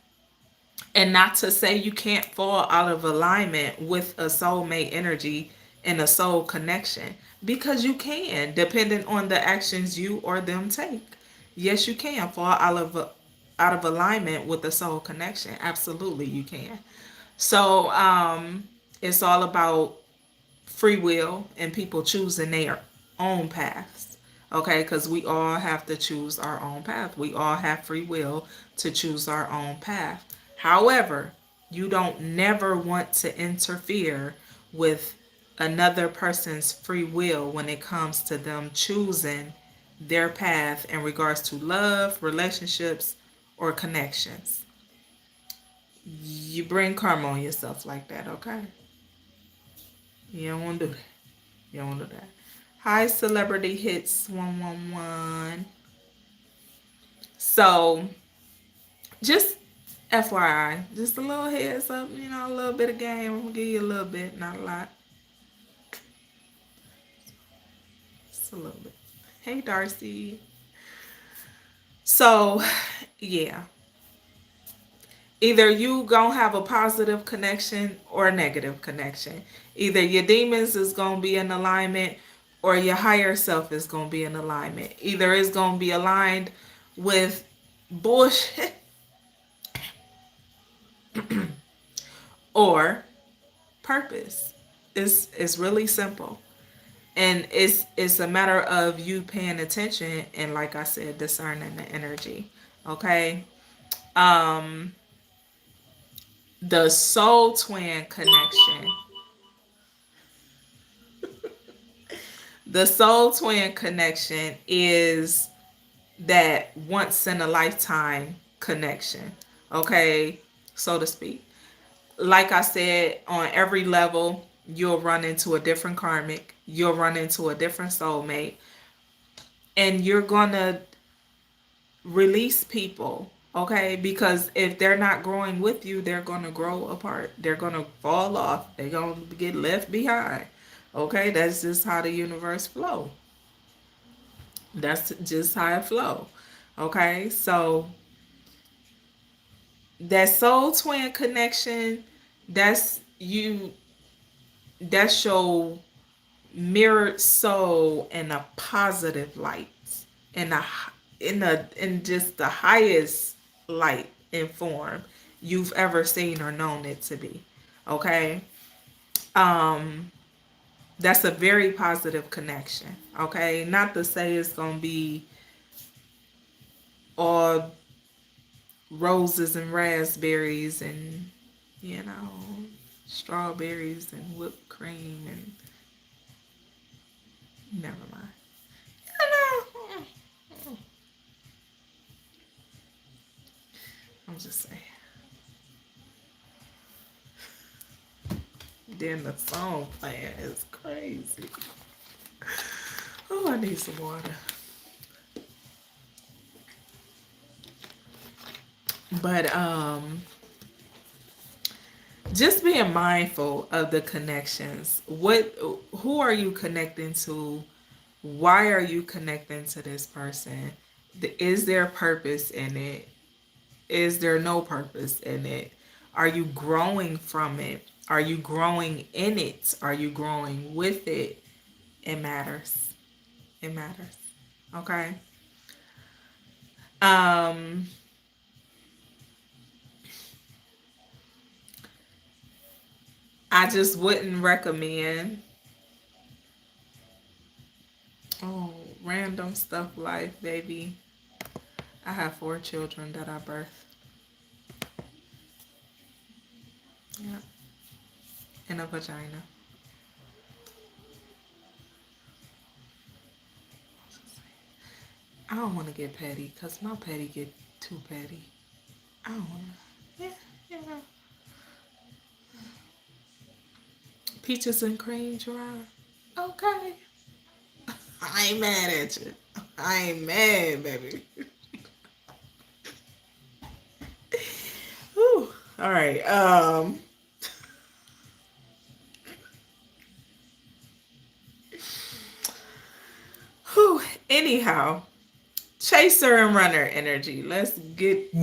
Speaker 1: and not to say you can't fall out of alignment with a soulmate energy and a soul connection, because you can, depending on the actions you or them take. Yes, you can fall out of alignment with the soul connection. Absolutely, you can. So, it's all about free will and people choosing their own paths. Okay, because we all have to choose our own path. We all have free will to choose our own path. However, You don't never want to interfere with another person's free will when it comes to them choosing their path in regards to love, relationships, or connections. You bring karma on yourself like that, okay? You don't want to do that. You don't want to do that. Hi, Celebrity Hits 111. So, just FYI, just a little heads up, a little bit of game. I'm going to give you a little bit, not a lot. Just a little bit. Hey, Darcy. So, yeah. Either you gonna have a positive connection or a negative connection. Either your demons is gonna be in alignment or your higher self is gonna be in alignment. Either it's gonna be aligned with bullshit or purpose. It's really simple. And it's a matter of you paying attention and, like I said, discerning the energy. Okay? The soul twin connection. The soul twin connection is that once in a lifetime connection, okay, so to speak. Like I said, on every level, you'll run into a different karmic, you'll run into a different soulmate, and you're gonna release people, okay? Because if they're not growing with you, they're gonna grow apart. They're gonna fall off. They're gonna get left behind. Okay, that's just how the universe flow. That's just how it flow. Okay, so that soul twin connection, that's you. That's your mirrored soul in a positive light, in a in just the highest light and form you've ever seen or known it to be. Okay, um, that's a very positive connection. Okay, not to say it's gonna be all roses and raspberries and strawberries and whipped cream and never mind. I'm just saying. Then the song playing is crazy. Oh, I need some water. But just being mindful of the connections. Who are you connecting to? Why are you connecting to this person? Is there purpose in it? Is there no purpose in it? Are you growing from it? Are you growing in it? Are you growing with it? It matters. It matters. Okay. Um I just wouldn't recommend random stuff life, baby. I have 4 children that I birthed. Yeah. In a vagina. I don't want to get petty because my petty get too petty. I don't want to. Yeah. Peaches and cream, Gerard. Okay. I ain't mad at you. I ain't mad, baby. Whew. All right. Whew. Anyhow, chaser and runner energy. Let's get.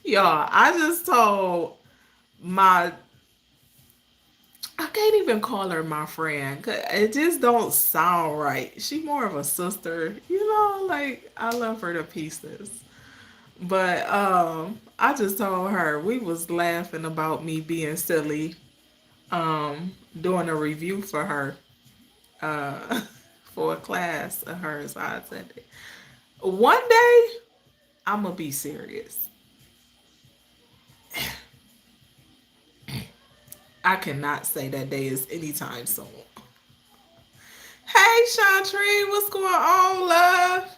Speaker 1: Y'all, I just told my I can't even call her my friend. 'Cause it just don't sound right. She more of a sister, like I love her to pieces. But I just told her we was laughing about me being silly, doing a review for her, uh for a class of hers I attended. One day, I'm going to be serious. I cannot say that day is anytime soon. Hey, Chantrine, what's going on, love?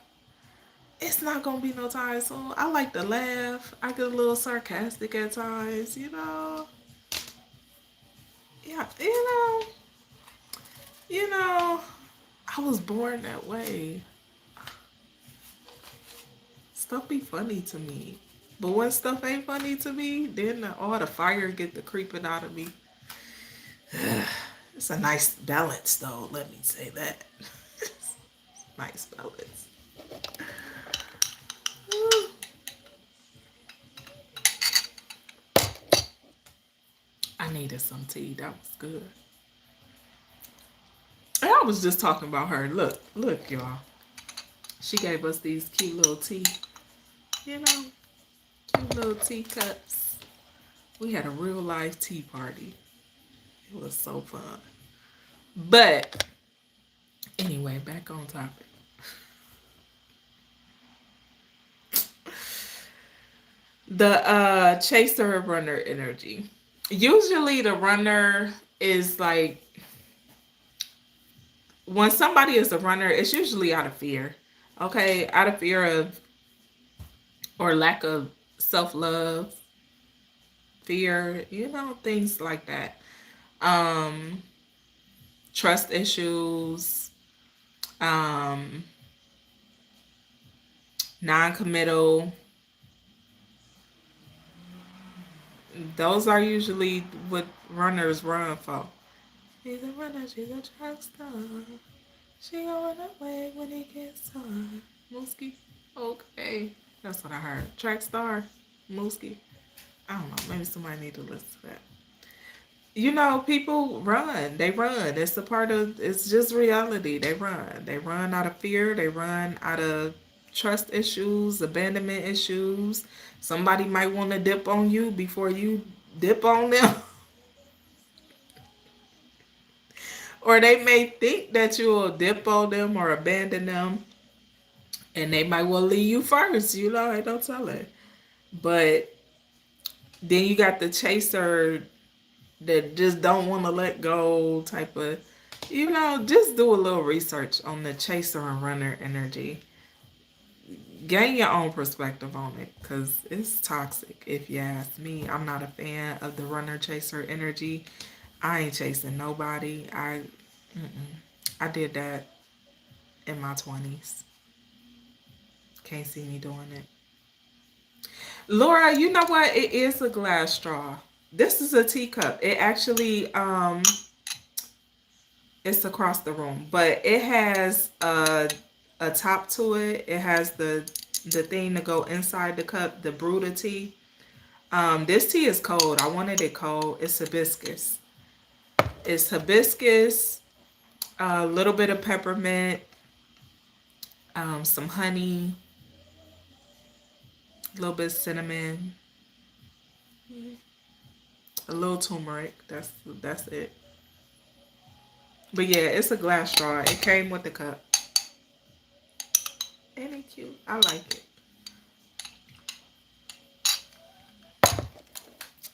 Speaker 1: It's not going to be no time soon. I like to laugh. I get a little sarcastic at times, you know. Yeah, you know, I was born that way. Stuff be funny to me. But when stuff ain't funny to me, then all the fire get the creeping out of me. It's a nice balance, though. Let me say that. Nice balance. I needed some tea. That was good. And I was just talking about her. Look, y'all. She gave us these cute little tea. You know, cute little teacups. We had a real life tea party. It was so fun. But anyway, back on topic. The chaser and runner energy. Usually the runner is like, when somebody is a runner, it's usually out of fear. Okay, out of fear of or lack of self-love, fear, you know, things like that. Trust issues, non-committal. Those are usually what runners run for. He's a runner, she's a track star. She going away when he gets on. Mooski. Okay. That's what I heard. Track star. Mooski. I don't know. Maybe somebody need to listen to that. You know, people run. They run. It's a part of, it's just reality. They run. They run out of fear. They run out of trust issues, abandonment issues. Somebody might want to dip on you before you dip on them. Or they may think that you will dip on them or abandon them. And they might well leave you first, you know, I don't tell it. But then you got the chaser that just don't want to let go type of, you know, just do a little research on the chaser and runner energy. Gain your own perspective on it, because it's toxic if you ask me. I'm not a fan of the runner chaser energy. I ain't chasing nobody. I did that in my 20s. Can't see me doing it. Laura, you know what? It is a glass straw. This is a teacup. It actually, it's across the room, but it has a top to it. It has the thing to go inside the cup, the brewed tea. This tea is cold. I wanted it cold. It's hibiscus. It's hibiscus, a little bit of peppermint, some honey, a little bit of cinnamon, a little turmeric. That's it. But yeah, it's a glass straw. It came with the cup. Ain't it cute? I like it.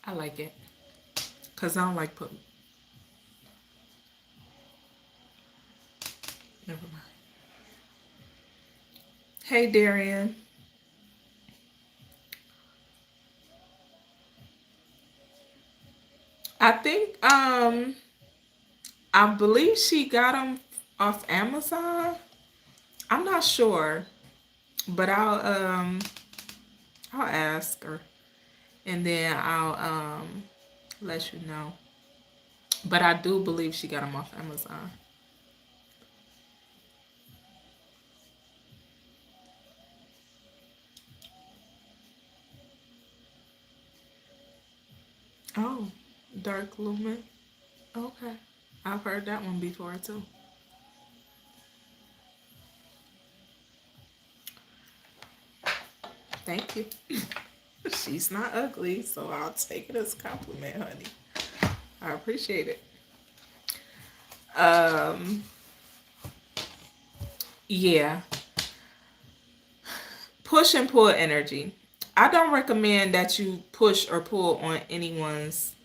Speaker 1: I like it. Because I don't like putting... Never mind. Hey, Darian. I think, I believe she got them off Amazon. I'm not sure, but I'll ask her, and then I'll let you know. But I do believe she got them off Amazon. Oh, dark lumen. Okay. I've heard that one before too. Thank you. She's not ugly, so I'll take it as a compliment, honey. I appreciate it. Yeah. Push and pull energy. I don't recommend that you push or pull on anyone's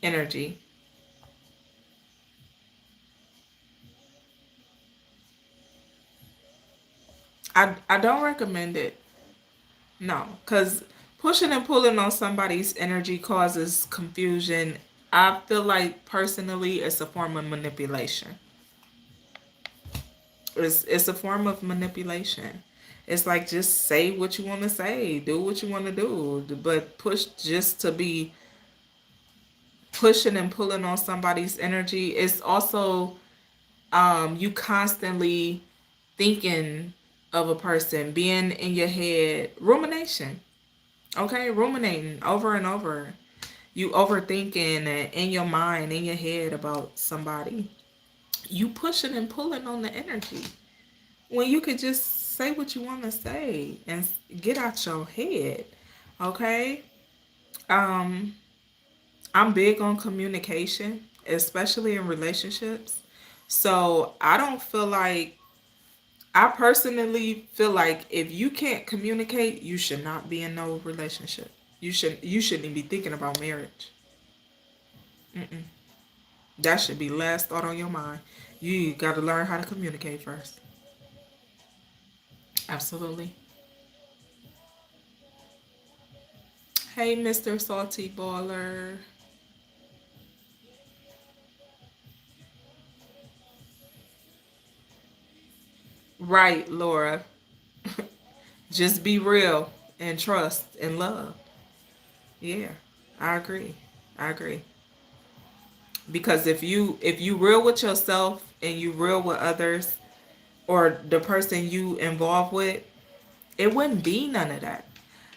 Speaker 1: energy. I don't recommend it. No, because pushing and pulling on somebody's energy causes confusion. I feel like personally it's a form of manipulation. It's a form of manipulation. It's like just say what you want to say, do what you want to do, but push just to be pushing and pulling on somebody's energy. It's also you constantly thinking of a person, being in your head, rumination. Okay, ruminating over and over. You overthinking and in your mind, in your head about somebody. You pushing and pulling on the energy when you could just say what you want to say and get out your head. Okay. Um, I'm big on communication, especially in relationships. So I don't feel like I personally feel like if you can't communicate, you should not be in no relationship. You shouldn't even be thinking about marriage. Mm-mm. That should be last thought on your mind. You got to learn how to communicate first. Absolutely. Hey, Mr. Salty Baller. Right, Laura. Just be real and trust and love. Yeah, I agree. I agree. Because if you real with yourself and you real with others or the person you involved with, it wouldn't be none of that.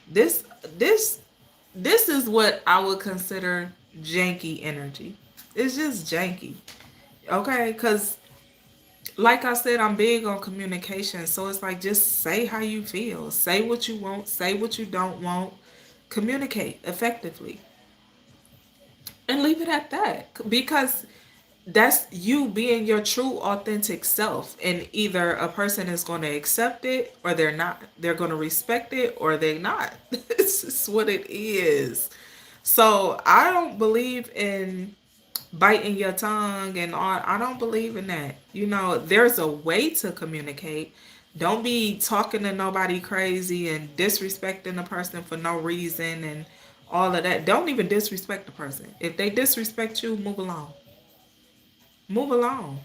Speaker 1: This this this is what I would consider janky energy. It's just janky. Okay? Cuz like I said, I'm big on communication. So it's like just say how you feel. Say what you want, say what you don't want. Communicate effectively. And leave it at that. Because that's you being your true authentic self, and either a person is going to accept it or they're not. They're going to respect it or they're not. It's just what it is. So I don't believe in biting your tongue and all. I don't believe in that. There's a way to communicate. Don't be talking to nobody crazy and disrespecting a person for no reason and all of that. Don't even disrespect the person. If they disrespect you, move along. Move along.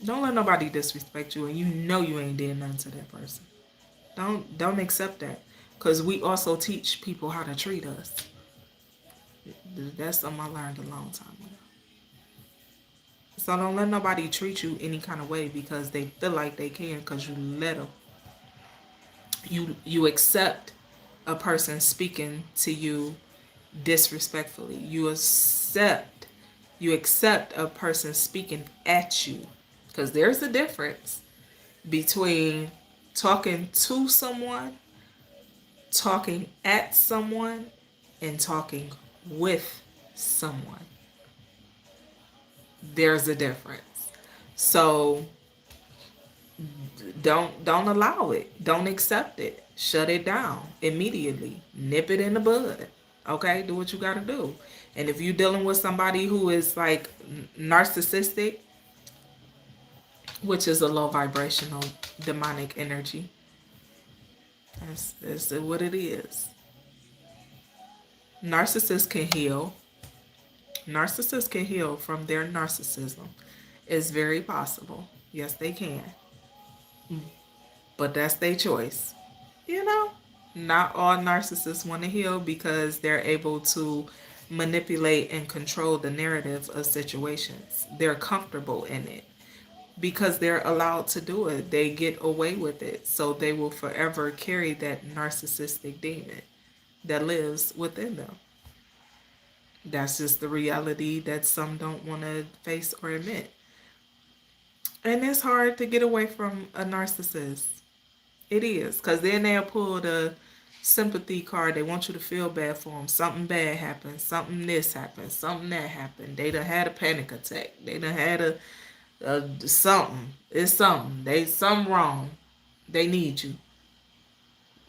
Speaker 1: Don't let nobody disrespect you, and you know you ain't did nothing to that person. Don't accept that, cause we also teach people how to treat us. That's something I learned a long time ago. So don't let nobody treat you any kind of way because they feel like they can, cause you let them. You accept a person speaking to you disrespectfully. You accept a person speaking at you, because there's a difference between talking to someone, talking at someone, and talking with someone. There's a difference. So don't allow it. Don't accept it. Shut it down immediately. Nip it in the bud. Okay? Do what you got to do. And if you're dealing with somebody who is like narcissistic, which is a low vibrational demonic energy, that's what it is. Narcissists can heal. Narcissists can heal from their narcissism. It's very possible. Yes, they can. But that's their choice. You know? Not all narcissists want to heal because they're able to manipulate and control the narrative of situations. They're comfortable in it because they're allowed to do it. They get away with it. So they will forever carry that narcissistic demon that lives within them. That's just the reality that some don't want to face or admit. And it's hard to get away from a narcissist. It is. Because then they'll pull the sympathy card. They want you to feel bad for them. Something bad happened. Something this happened. Something that happened. They done had a panic attack. They done had Something. It's something. They something wrong. They need you.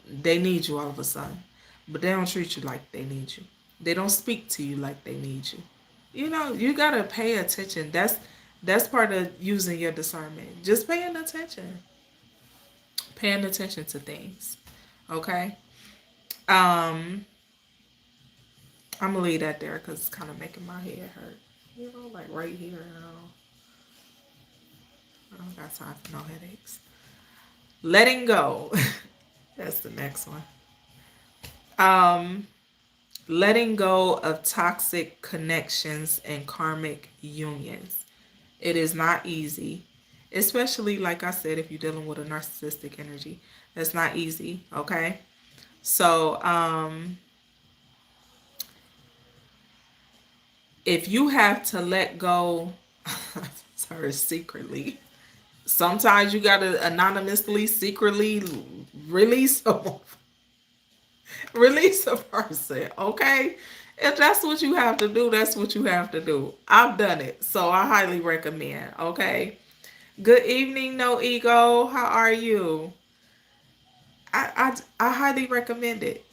Speaker 1: They need you all of a sudden. But they don't treat you like they need you. They don't speak to you like they need you. You know, you gotta pay attention. That's part of using your discernment. Just paying attention. Paying attention to things. Okay? I'm gonna leave that there because it's kind of making my head hurt. You know, like right here. I don't got time for no headaches. Letting go. That's the next one. Letting go of toxic connections and karmic unions. It is not easy, especially like I said, if you're dealing with a narcissistic energy. That's not easy, okay? So, if you have to let go, sorry, secretly, sometimes you gotta anonymously, secretly release someone, release a person, okay? If that's what you have to do, that's what you have to do. I've done it, so I highly recommend, okay? Good evening, No Ego. How are you? I highly recommend it.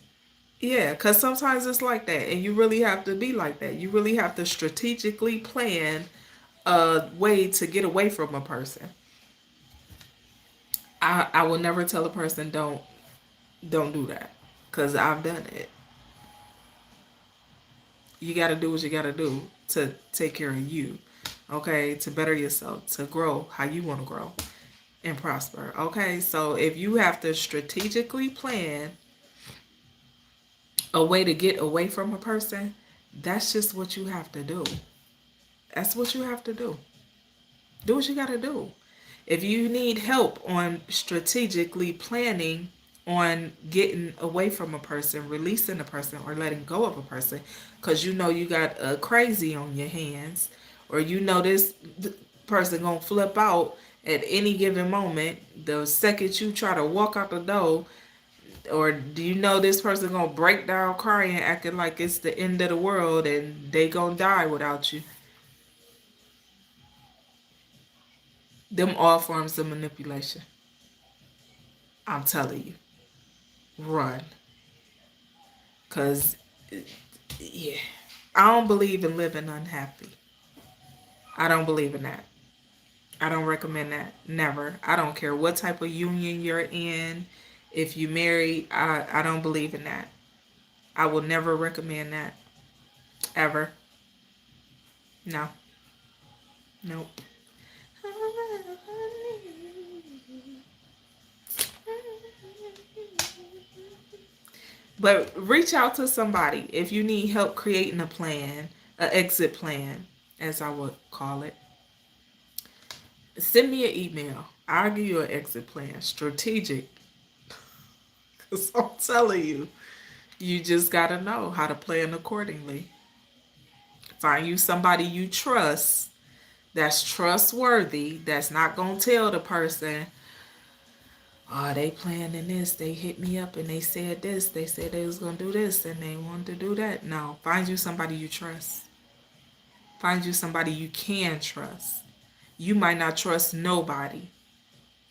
Speaker 1: Yeah, because sometimes it's like that, and you really have to be like that. You really have to strategically plan a way to get away from a person. I will never tell a person don't do that, because I've done it. You got to do what you got to do to take care of you, okay? To better yourself, to grow how you want to grow and prosper, okay? So if you have to strategically plan a way to get away from a person, that's just what you have to do. That's what you have to do. Do what you got to do. If you need help on strategically planning on getting away from a person, releasing a person, or letting go of a person, because you know you got a crazy on your hands, or you know this person gonna flip out at any given moment, the second you try to walk out the door, or do you know this person gonna break down crying, acting like it's the end of the world and they gonna die without you? Them all forms of manipulation. I'm telling you, run. Cause, yeah, I don't believe in living unhappy. I don't believe in that. I don't recommend that. Never. I don't care what type of union you're in. If you marry, I don't believe in that. I will never recommend that. Ever. No. Nope. But reach out to somebody if you need help creating a plan, an exit plan, as I would call it. Send me an email. I'll give you an exit plan. Strategic. Because I'm telling you, you just got to know how to plan accordingly. Find you somebody you trust, that's trustworthy, that's not going to tell the person, oh, they planning this. They hit me up and they said this. They said they was going to do this and they wanted to do that. No, find you somebody you trust. Find you somebody you can trust. You might not trust nobody.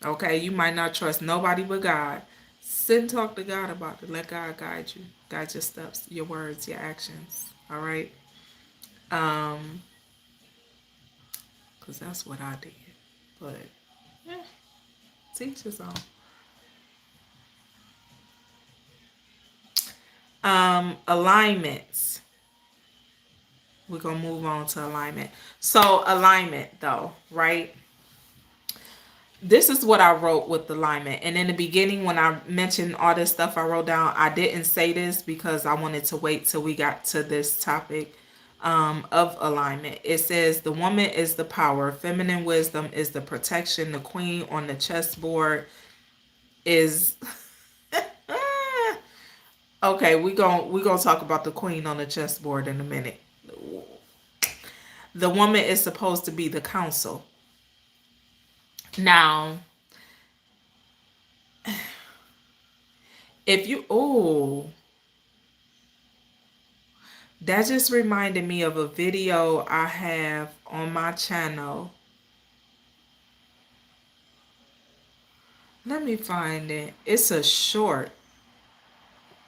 Speaker 1: Okay? You might not trust nobody but God. Sit and talk to God about it. Let God guide you. Guide your steps, your words, your actions. All right? Because that's what I did. But, yeah, teach his own. Alignments. We're going to move on to alignment. So, alignment, though, right? This is what I wrote with alignment. And in the beginning, when I mentioned all this stuff I wrote down, I didn't say this because I wanted to wait till we got to this topic of alignment. It says the woman is the power, feminine wisdom is the protection, the queen on the chessboard is okay, we gonna talk about the queen on the chessboard in a minute. The woman is supposed to be the counsel. Now, if you that just reminded me of a video I have on my channel Let me find it. It's a short.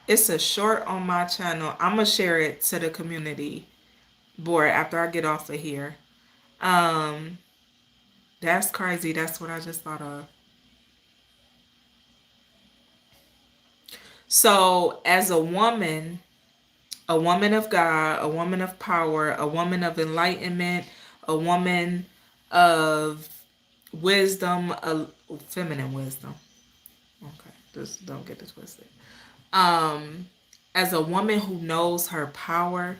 Speaker 1: It's a short on my channel. I'm gonna share it to the community board after I get off of here. Um, that's crazy. That's what I just thought of. So, as a woman of God, a woman of power, a woman of enlightenment, a woman of wisdom, a feminine wisdom. Okay, just don't get it twisted. Um, as a woman who knows her power,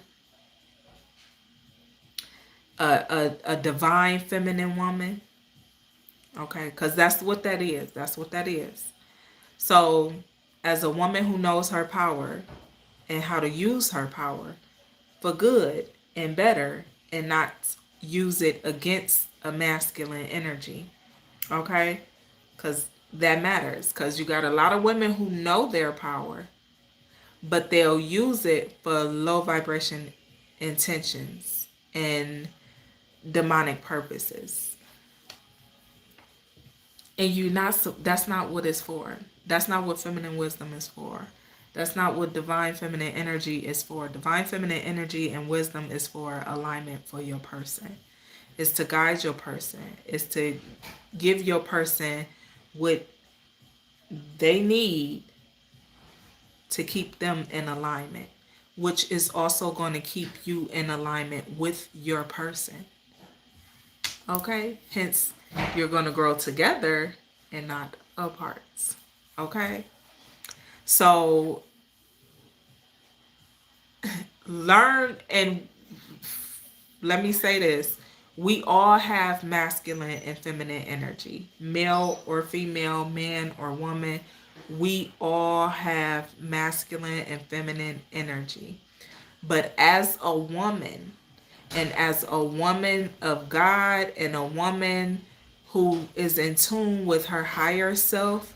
Speaker 1: a divine feminine woman. Okay, because that's what that is. That's what that is. So, as a woman who knows her power and how to use her power for good and better and not use it against a masculine energy. Okay? Because that matters. Because you got a lot of women who know their power, but they'll use it for low vibration intentions and demonic purposes. And that's not what it's for. That's not what feminine wisdom is for. That's not what divine feminine energy is for. Divine feminine energy and wisdom is for alignment for your person. It's to guide your person. It's to give your person what they need to keep them in alignment, which is also going to keep you in alignment with your person. Okay? Hence, you're going to grow together and not apart. Okay? So, learn, and let me say this. We all have masculine and feminine energy. Male or female, man or woman. We all have masculine and feminine energy. But as a woman, and as a woman of God and a woman who is in tune with her higher self,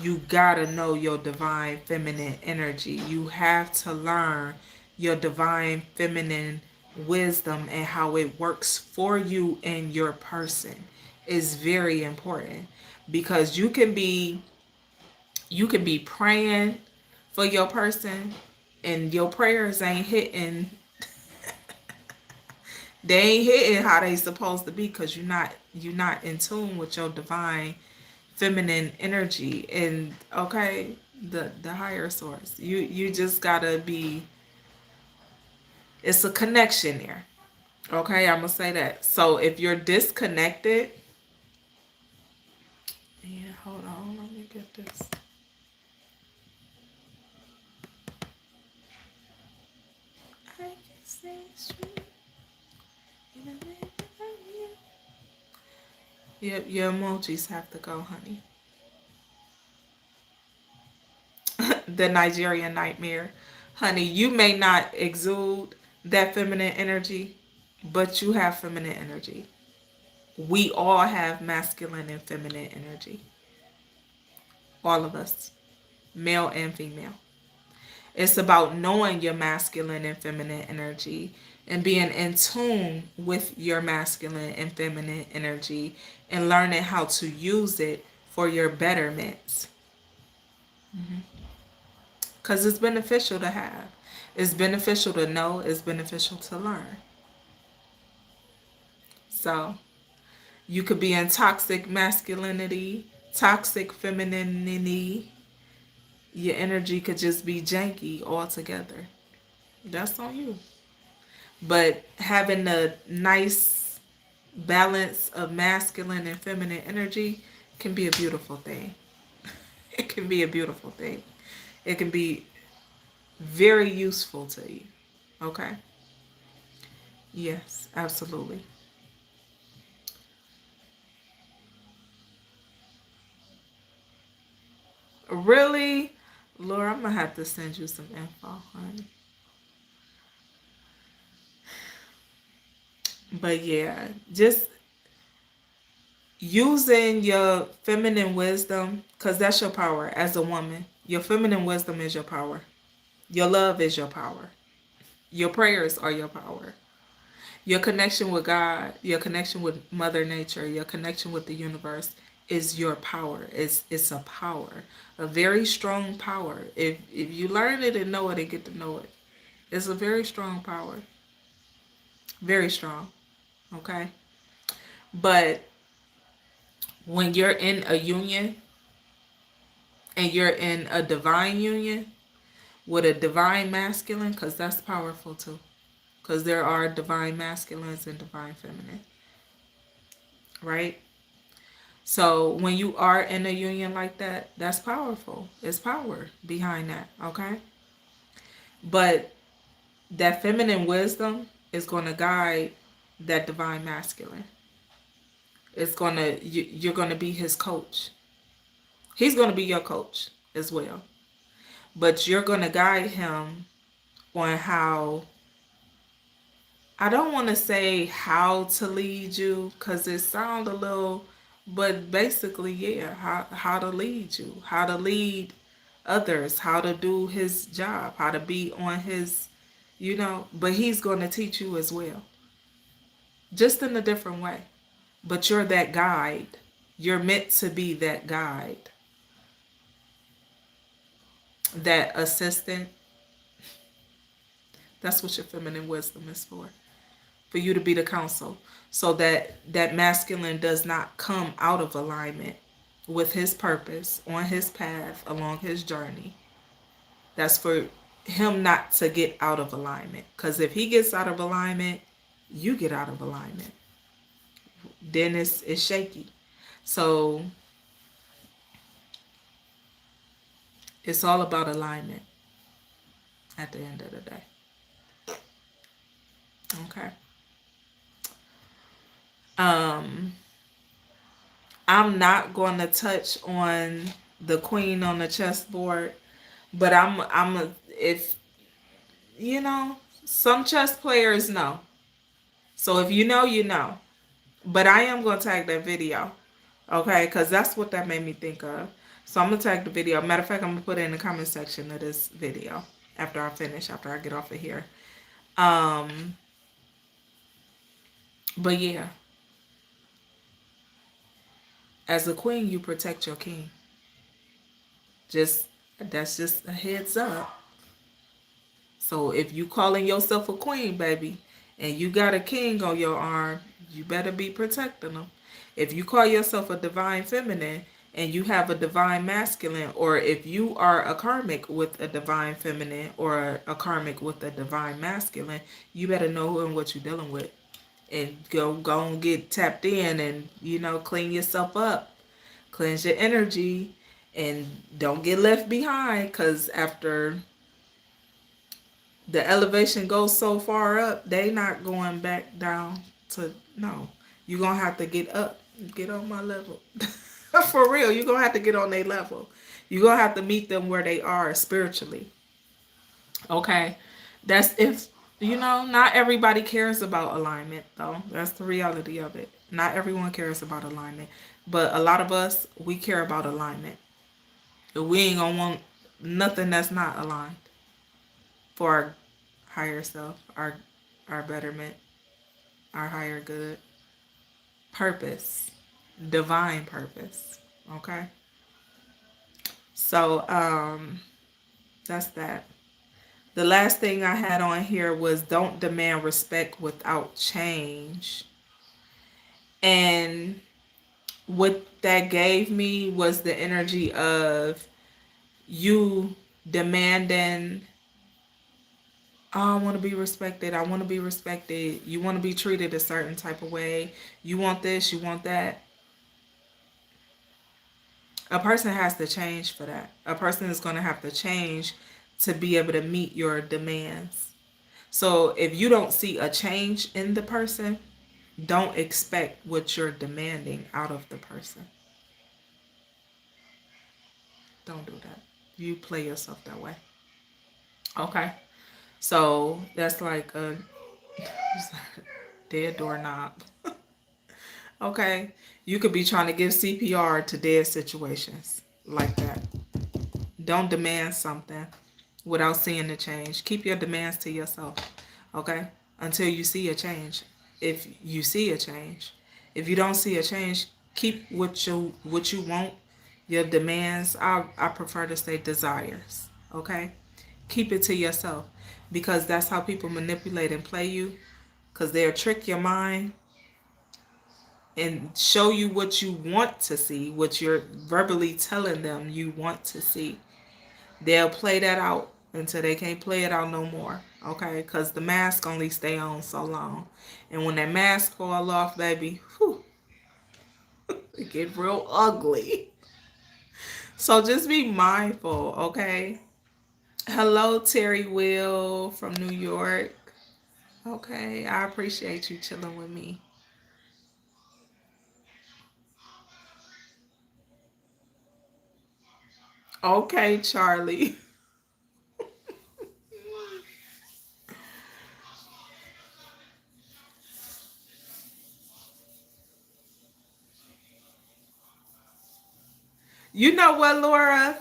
Speaker 1: you gotta know your divine feminine energy. You have to learn your divine feminine wisdom and how it works for you and your person is very important, because you can be praying for your person and your prayers ain't hitting, they ain't hitting how they supposed to be, because you're not in tune with your divine feminine energy. And okay, the higher source, you just gotta be, it's a connection there. Okay, I'm gonna say that. So if you're disconnected, yeah, hold on, let me get this. I can see straight in a minute. Your emojis have to go, honey. The Nigerian nightmare. Honey, you may not exude that feminine energy, but you have feminine energy. We all have masculine and feminine energy. All of us, male and female. It's about knowing your masculine and feminine energy and being in tune with your masculine and feminine energy and learning how to use it for your betterment. Because it's beneficial to have. It's beneficial to know. It's beneficial to learn. So you could be in toxic masculinity, toxic femininity. Your energy could just be janky altogether. That's on you. But having a nice balance of masculine and feminine energy can be a beautiful thing. It can be a beautiful thing. It can be very useful to you. Okay? Yes, absolutely. Really? Laura, I'm going to have to send you some info, honey. But yeah, just using your feminine wisdom, because that's your power as a woman. Your feminine wisdom is your power. Your love is your power. Your prayers are your power. Your connection with God, your connection with Mother Nature, your connection with the universe is your power. It's a power, a very strong power. If you learn it and know it and get to know it, it's a very strong power. Very strong. Okay? But when you're in a union and you're in a divine union with a divine masculine, because that's powerful too. Because there are divine masculines and divine feminine. Right? So when you are in a union like that, that's powerful. It's power behind that. Okay? But that feminine wisdom is going to guide that divine masculine. It's going to, you're going to be his coach. He's going to be your coach as well. But you're going to guide him on how, I don't want to say how to lead you because it sounds a little, but basically, yeah, how to lead you, how to lead others, how to do his job, how to be on his, but he's going to teach you as well, just in a different way. But you're that guide. You're meant to be that guide, that assistant. That's what your feminine wisdom is for you to be the counsel, so that that masculine does not come out of alignment with his purpose on his path along his journey. That's for him not to get out of alignment, because if he gets out of alignment, you get out of alignment, then it's shaky. So it's all about alignment at the end of the day. Okay. I'm not going to touch on the queen on the chessboard, but if some chess players know. So if you know, you know. But I am going to tag that video, okay? Because that's what that made me think of. So I'm going to tag the video. Matter of fact, I'm going to put it in the comment section of this video after I finish, after I get off of here. But yeah. As a queen, you protect your king. That's just a heads up. So if you calling yourself a queen, baby, and you got a king on your arm, you better be protecting them. If you call yourself a divine feminine and you have a divine masculine, or if you are a karmic with a divine feminine or a karmic with a divine masculine, you better know who and what you're dealing with. And go and get tapped in and, clean yourself up. Cleanse your energy and don't get left behind, because after the elevation goes so far up, they not going back down to, no. You're going to have to get up. Get on my level. For real, you're going to have to get on their level. You're going to have to meet them where they are spiritually. Okay? That's if, not everybody cares about alignment, though. That's the reality of it. Not everyone cares about alignment. But a lot of us, we care about alignment. We ain't going to want nothing that's not aligned for our higher self, our betterment, our higher good. Purpose. Divine purpose. Okay? So, that's that. The last thing I had on here was don't demand respect without change. And what that gave me was the energy of you demanding, oh, I want to be respected. I want to be respected. You want to be treated a certain type of way. You want this, you want that. A person has to change for that. A person is going to have to change to be able to meet your demands. So if you don't see a change in the person, don't expect what you're demanding out of the person. Don't do that. You play yourself that way. Okay? So that's like a dead doorknob. Okay? You could be trying to give CPR to dead situations like that. Don't demand something without seeing the change. Keep your demands to yourself. Okay? Until you see a change. If you see a change. If you don't see a change, Keep what you want, your demands. I prefer to say desires. Okay, keep it to yourself, because that's how people manipulate and play you. Because they'll trick your mind and show you what you want to see, what you're verbally telling them you want to see. They'll play that out until they can't play it out no more. Okay, because the mask only stay on so long, and when that mask fall off, baby, whew, it get real ugly. So just be mindful, okay? Hello, Terry Will from New York. Okay, I appreciate you chilling with me. Okay, Charlie. You know what, Laura?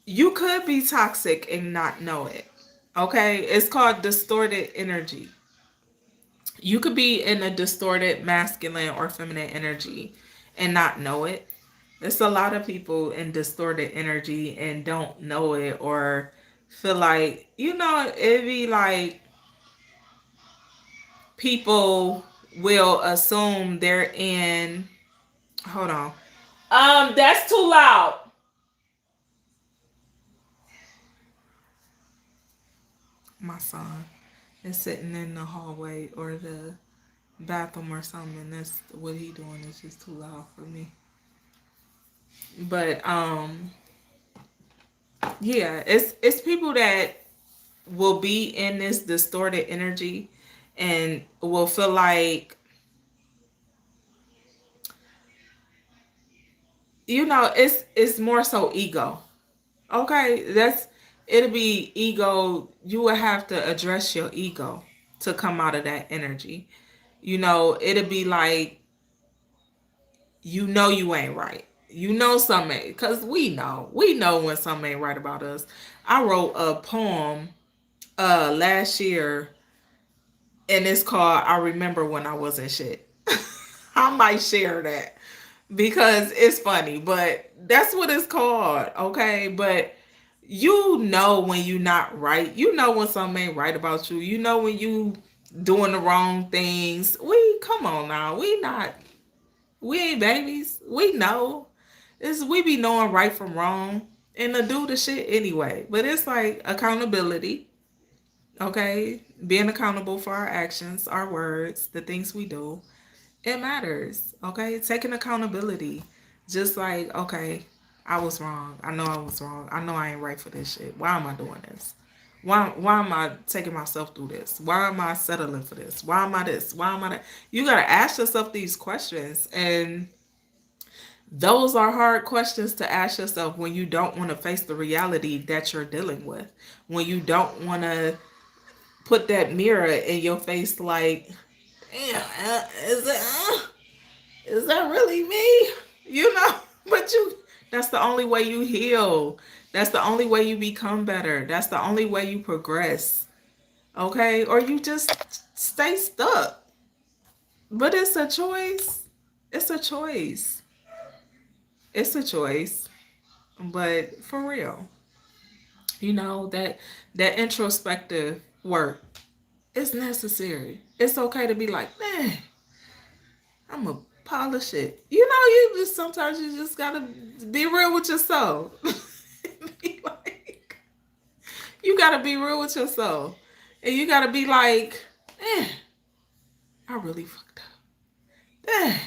Speaker 1: You could be toxic and not know it. Okay? It's called distorted energy. You could be in a distorted masculine or feminine energy and not know it. There's a lot of people in distorted energy and don't know it, or feel like, it'd be like people will assume they're in. Hold on. That's too loud. My son is sitting in the hallway or the bathroom or something. That's what he doing. Is just too loud for me. But yeah, it's people that will be in this distorted energy and will feel like, it's more so ego. Okay, it'll be ego. You will have to address your ego to come out of that energy. It'll be like, you ain't right. Something ain't, because we know when something ain't right about us. I wrote a poem last year, and it's called "I Remember When I Wasn't Shit." I might share that because it's funny, but that's what it's called. Okay, but when you not right. When something ain't right about you. When you doing the wrong things. We come on now. We ain't babies. We know. We be knowing right from wrong and to do the shit anyway. But it's like accountability. Okay, being accountable for our actions, our words, the things we do. It matters. Okay, taking accountability. Just like, okay, I was wrong. I know I was wrong. I know I ain't right for this shit. Why am I doing this? Why am I taking myself through this? Why am I settling for this? Why am I this? Why am I that? You gotta ask yourself these questions, and those are hard questions to ask yourself when you don't want to face the reality that you're dealing with. When you don't want to put that mirror in your face, like, damn, is that really me? But that's the only way you heal. That's the only way you become better. That's the only way you progress. Okay? Or you just stay stuck. But it's a choice. It's a choice. It's a choice. But for real, that introspective work is necessary. It's okay to be like, man, I'm a polish it. You just sometimes you just gotta be real with yourself. Be like, you gotta be real with yourself, and you gotta be like, man, I really fucked up. Dang,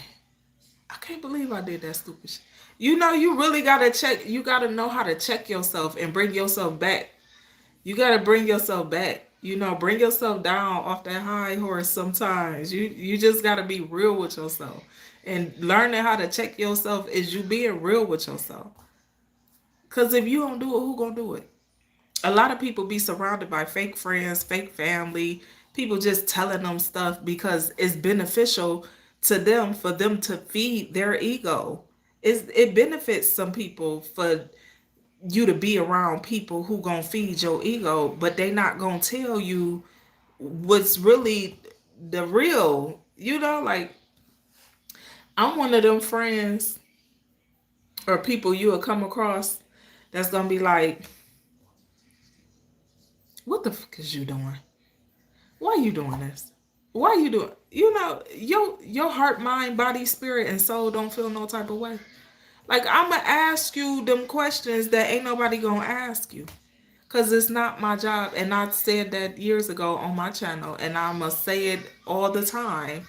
Speaker 1: I can't believe I did that stupid shit. You really gotta check. You gotta know how to check yourself and bring yourself back. You gotta bring yourself back. Bring yourself down off that high horse sometimes. You just gotta be real with yourself. And learning how to check yourself is you being real with yourself. Cause if you don't do it, who gonna do it? A lot of people be surrounded by fake friends, fake family, people just telling them stuff because it's beneficial to them, for them to feed their ego. It benefits some people for you to be around people who gonna feed your ego, but they not gonna tell you what's really the real. Like, I'm one of them friends or people you will come across that's gonna be like, what the fuck is you doing? Why are you doing this? Why are you doing? You know, your heart, mind, body, spirit, and soul don't feel no type of way. Like, I'ma ask you them questions that ain't nobody gonna ask you. Cause it's not my job. And I said that years ago on my channel, and I'ma say it all the time.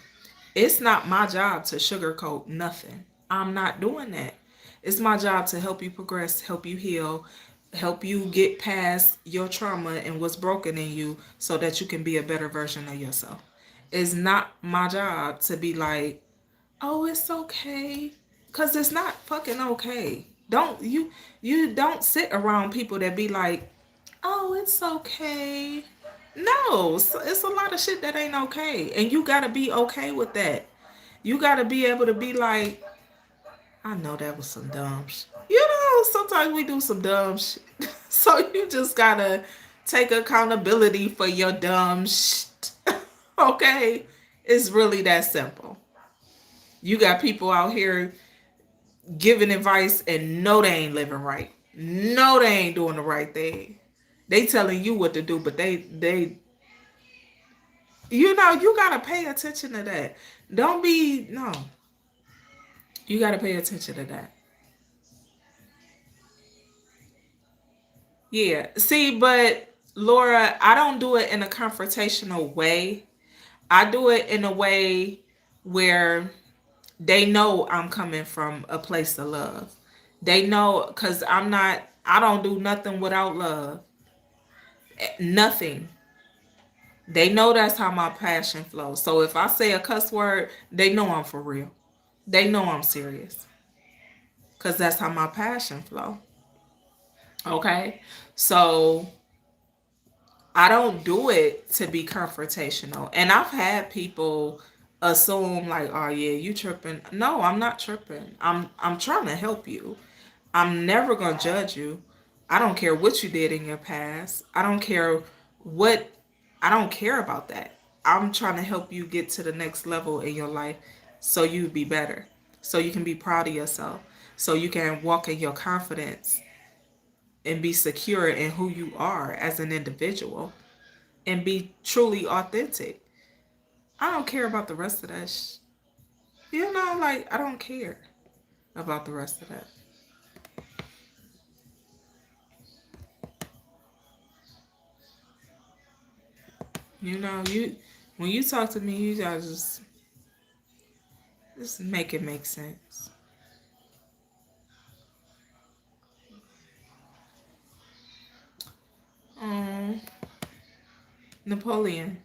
Speaker 1: It's not my job to sugarcoat nothing. I'm not doing that. It's my job to help you progress, help you heal, help you get past your trauma and what's broken in you so that you can be a better version of yourself. It's not my job to be like, oh, it's okay. Cause it's not fucking okay. You don't sit around people that be like, oh, it's okay. No, it's a lot of shit that ain't okay. And you gotta be okay with that. You gotta be able to be like, I know that was some dumb shit. You know, sometimes we do some dumb shit. So you just gotta take accountability for your dumb shit. Okay? It's really that simple. You got people out here giving advice and know they ain't living right. No, they ain't doing the right thing. They telling you what to do, but they you know, you gotta pay attention to that. Don't be no. You gotta pay attention to that. Yeah. See, but Laura, I don't do it in a confrontational way. I do it in a way where they know I'm coming from a place of love. They know because I don't do nothing without love. Nothing. They know that's how my passion flows. So if I say a cuss word, they know I'm for real. They know I'm serious. Because that's how my passion flow. Okay? So I don't do it to be confrontational. And I've had people assume like, oh yeah, you tripping. No, I'm not tripping. I'm trying to help you. I'm never gonna judge you. I don't care what you did in your past. What I don't care about that. I'm trying to help you get to the next level in your life so you be better. So you can be proud of yourself. So you can walk in your confidence and be secure in who you are as an individual and be truly authentic. I don't care about the rest of that. You know, like, I don't care about the rest of that. You know, when you talk to me, you gotta just make it make sense. Um, Napoleon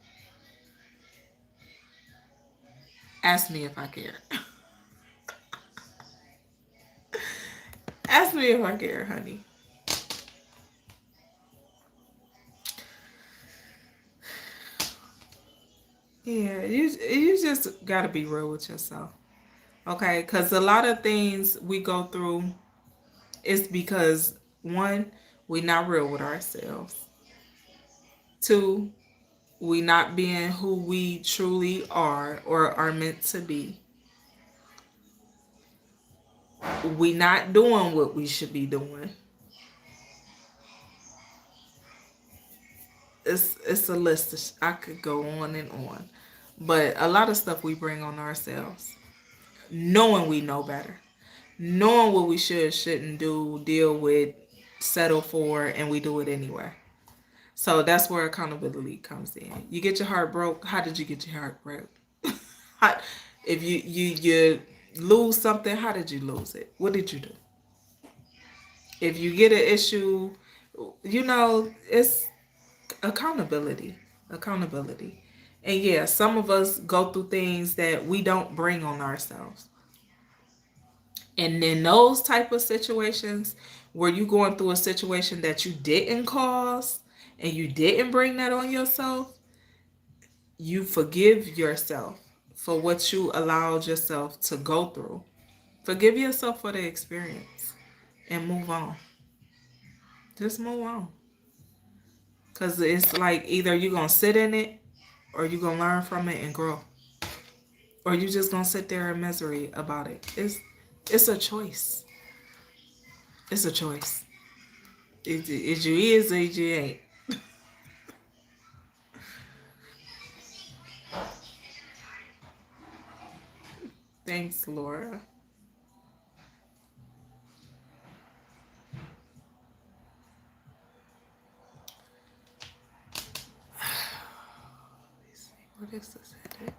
Speaker 1: asked me if I care. Ask me if I care, honey. Yeah, you just gotta be real with yourself, okay? Because a lot of things we go through is because one, we not real with ourselves. Two, we not being who we truly are or are meant to be. We not doing what we should be doing. It's a list. I could go on and on, but a lot of stuff we bring on ourselves, knowing we know better, knowing what we shouldn't do, deal with, settle for, and we do it anyway. So that's where accountability comes in. You get your heart broke. How did you get your heart broke? how, if you lose something, how did you lose it? What did you do? If you get an issue, you know, it's accountability. Accountability. And yeah, some of us go through things that we don't bring on ourselves. And in those type of situations where you going through a situation that you didn't cause and you didn't bring that on yourself, you forgive yourself for what you allowed yourself to go through. Forgive yourself for the experience and move on. Just move on. Because it's like either you're going to sit in it or you're going to learn from it and grow. Or you just gonna sit there in misery about it? It's a choice. It's a choice. Is you is or you ain't. Thanks, Laura. What is this headed?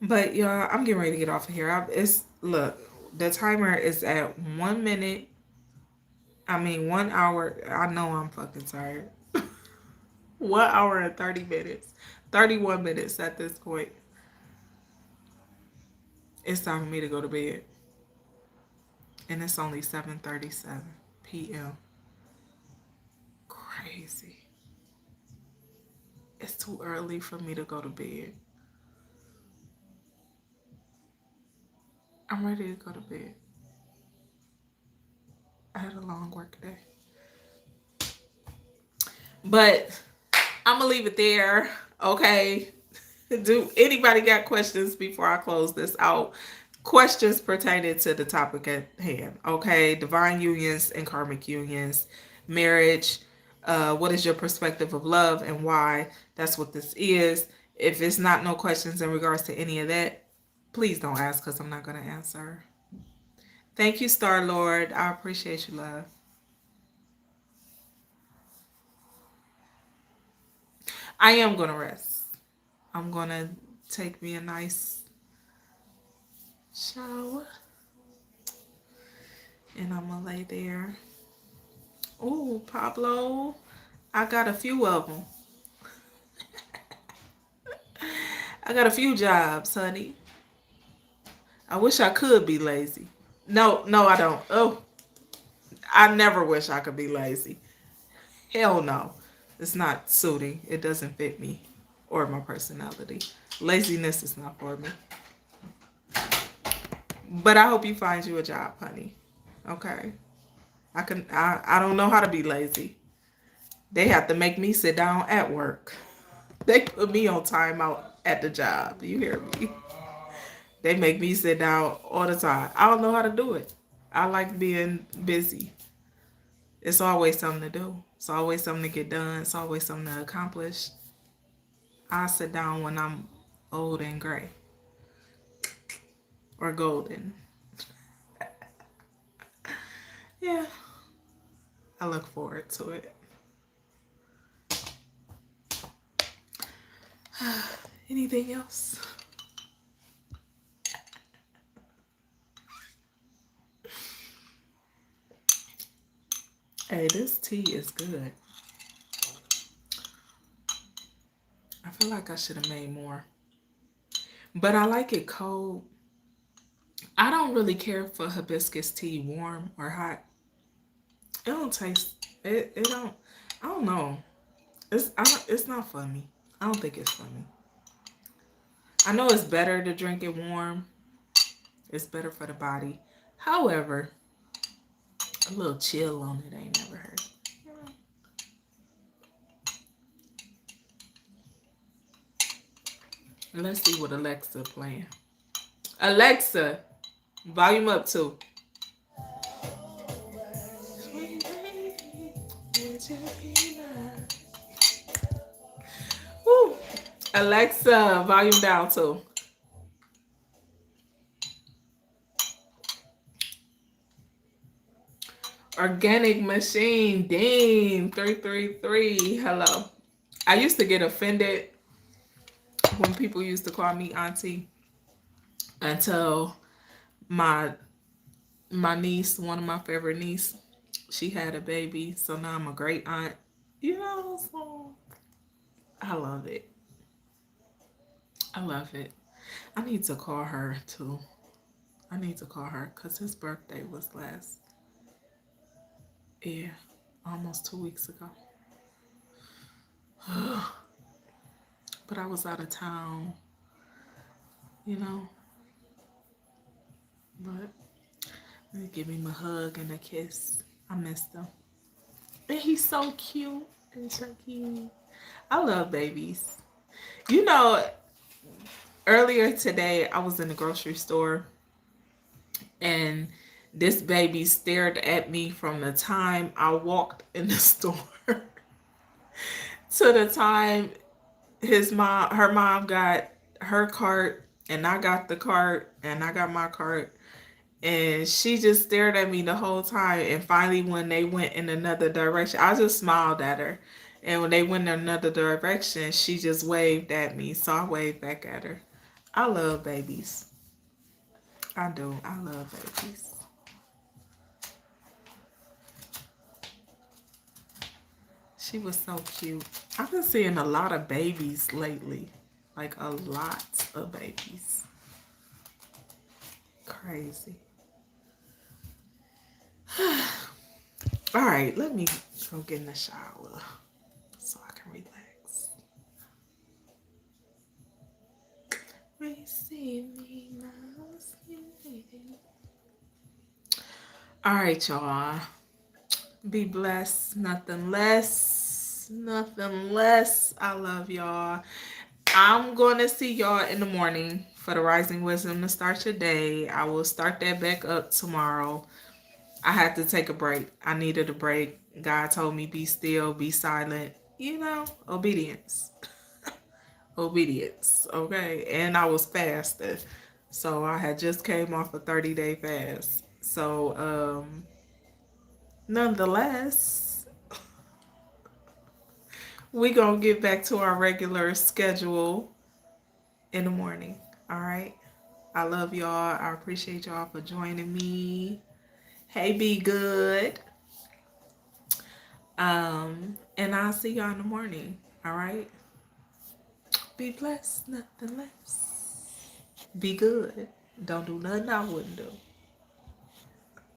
Speaker 1: But y'all, I'm getting ready to get off of here. Look, the timer is at 1 minute. I mean 1 hour. I know I'm fucking tired. 1 hour and 30 minutes. 31 minutes at this point. It's time for me to go to bed. And it's only 7:37 p.m. Crazy. It's too early for me to go to bed. I'm ready to go to bed. I had a long work day. But I'm going to leave it there. Okay. Do anybody got questions before I close this out? Questions pertaining to the topic at hand. Okay. Divine unions and karmic unions, marriage. What is your perspective of love and why? That's what this is. If it's not no questions in regards to any of that, please don't ask because I'm not going to answer. Thank you, Star Lord. I appreciate you, love. I am going to rest. I'm going to take me a nice shower. And I'm going to lay there. Oh, Pablo. I got a few of them. I got a few jobs, honey. I wish I could be lazy. No, I don't. Oh, I never wish I could be lazy. Hell no. It's not suiting. It doesn't fit me or my personality. Laziness is not for me. But I hope you find you a job, honey. Okay. I don't know how to be lazy. They have to make me sit down at work. They put me on timeout at the job. You hear me? They make me sit down all the time. I don't know how to do it. I like being busy. It's always something to do. It's always something to get done. It's always something to accomplish. I sit down when I'm old and gray. Or golden. Yeah. I look forward to it. Anything else? Hey, this tea is good. I feel like I should have made more. But I like it cold. I don't really care for hibiscus tea warm or hot. It don't taste it don't I don't know. It's not for me. I don't think it's for me. I know it's better to drink it warm. It's better for the body. However, a little chill on it ain't never hurt. Let's see what Alexa playing. Alexa, volume up too. Woo. Alexa, volume down too. Organic Machine, Dean 333. Hello. I used to get offended when people used to call me auntie until my niece, one of my favorite niece, she had a baby, so now I'm a great aunt. You know, so I love it. I love it. I need to call her too. I need to call her because his birthday was almost 2 weeks ago. But I was out of town, you know. But Give him a hug and a kiss. I missed him. And he's so cute and chunky. I love babies. You know, earlier today I was in the grocery store and this baby stared at me from the time I walked in the store to the time her mom got her cart and I got the cart and I got my cart, and she just stared at me the whole time. And finally when they went in another direction, I just smiled at her, and when they went in another direction she just waved at me, so I waved back at her. I love babies. I do. I love babies. She was so cute. I've been seeing a lot of babies lately. Like a lot of babies. Crazy. All right, let me go get in the shower so I can relax. Receive me, mouse. All right, y'all. Be blessed, nothing less. Nothing less. I love y'all. I'm going to see y'all in the morning for the Rising Wisdom to start your day. I will start that back up tomorrow. I had to take a break. I needed a break. God told me be still, be silent. You know, obedience. Obedience, okay? And I was fasting. So I had just came off a 30-day fast. So, nonetheless, we gonna get back to our regular schedule in the morning. All right. I love y'all. I appreciate y'all for joining me. Hey, be good. And I'll see y'all in the morning. All right. Be blessed, nothing less. Be good. Don't do nothing I wouldn't do.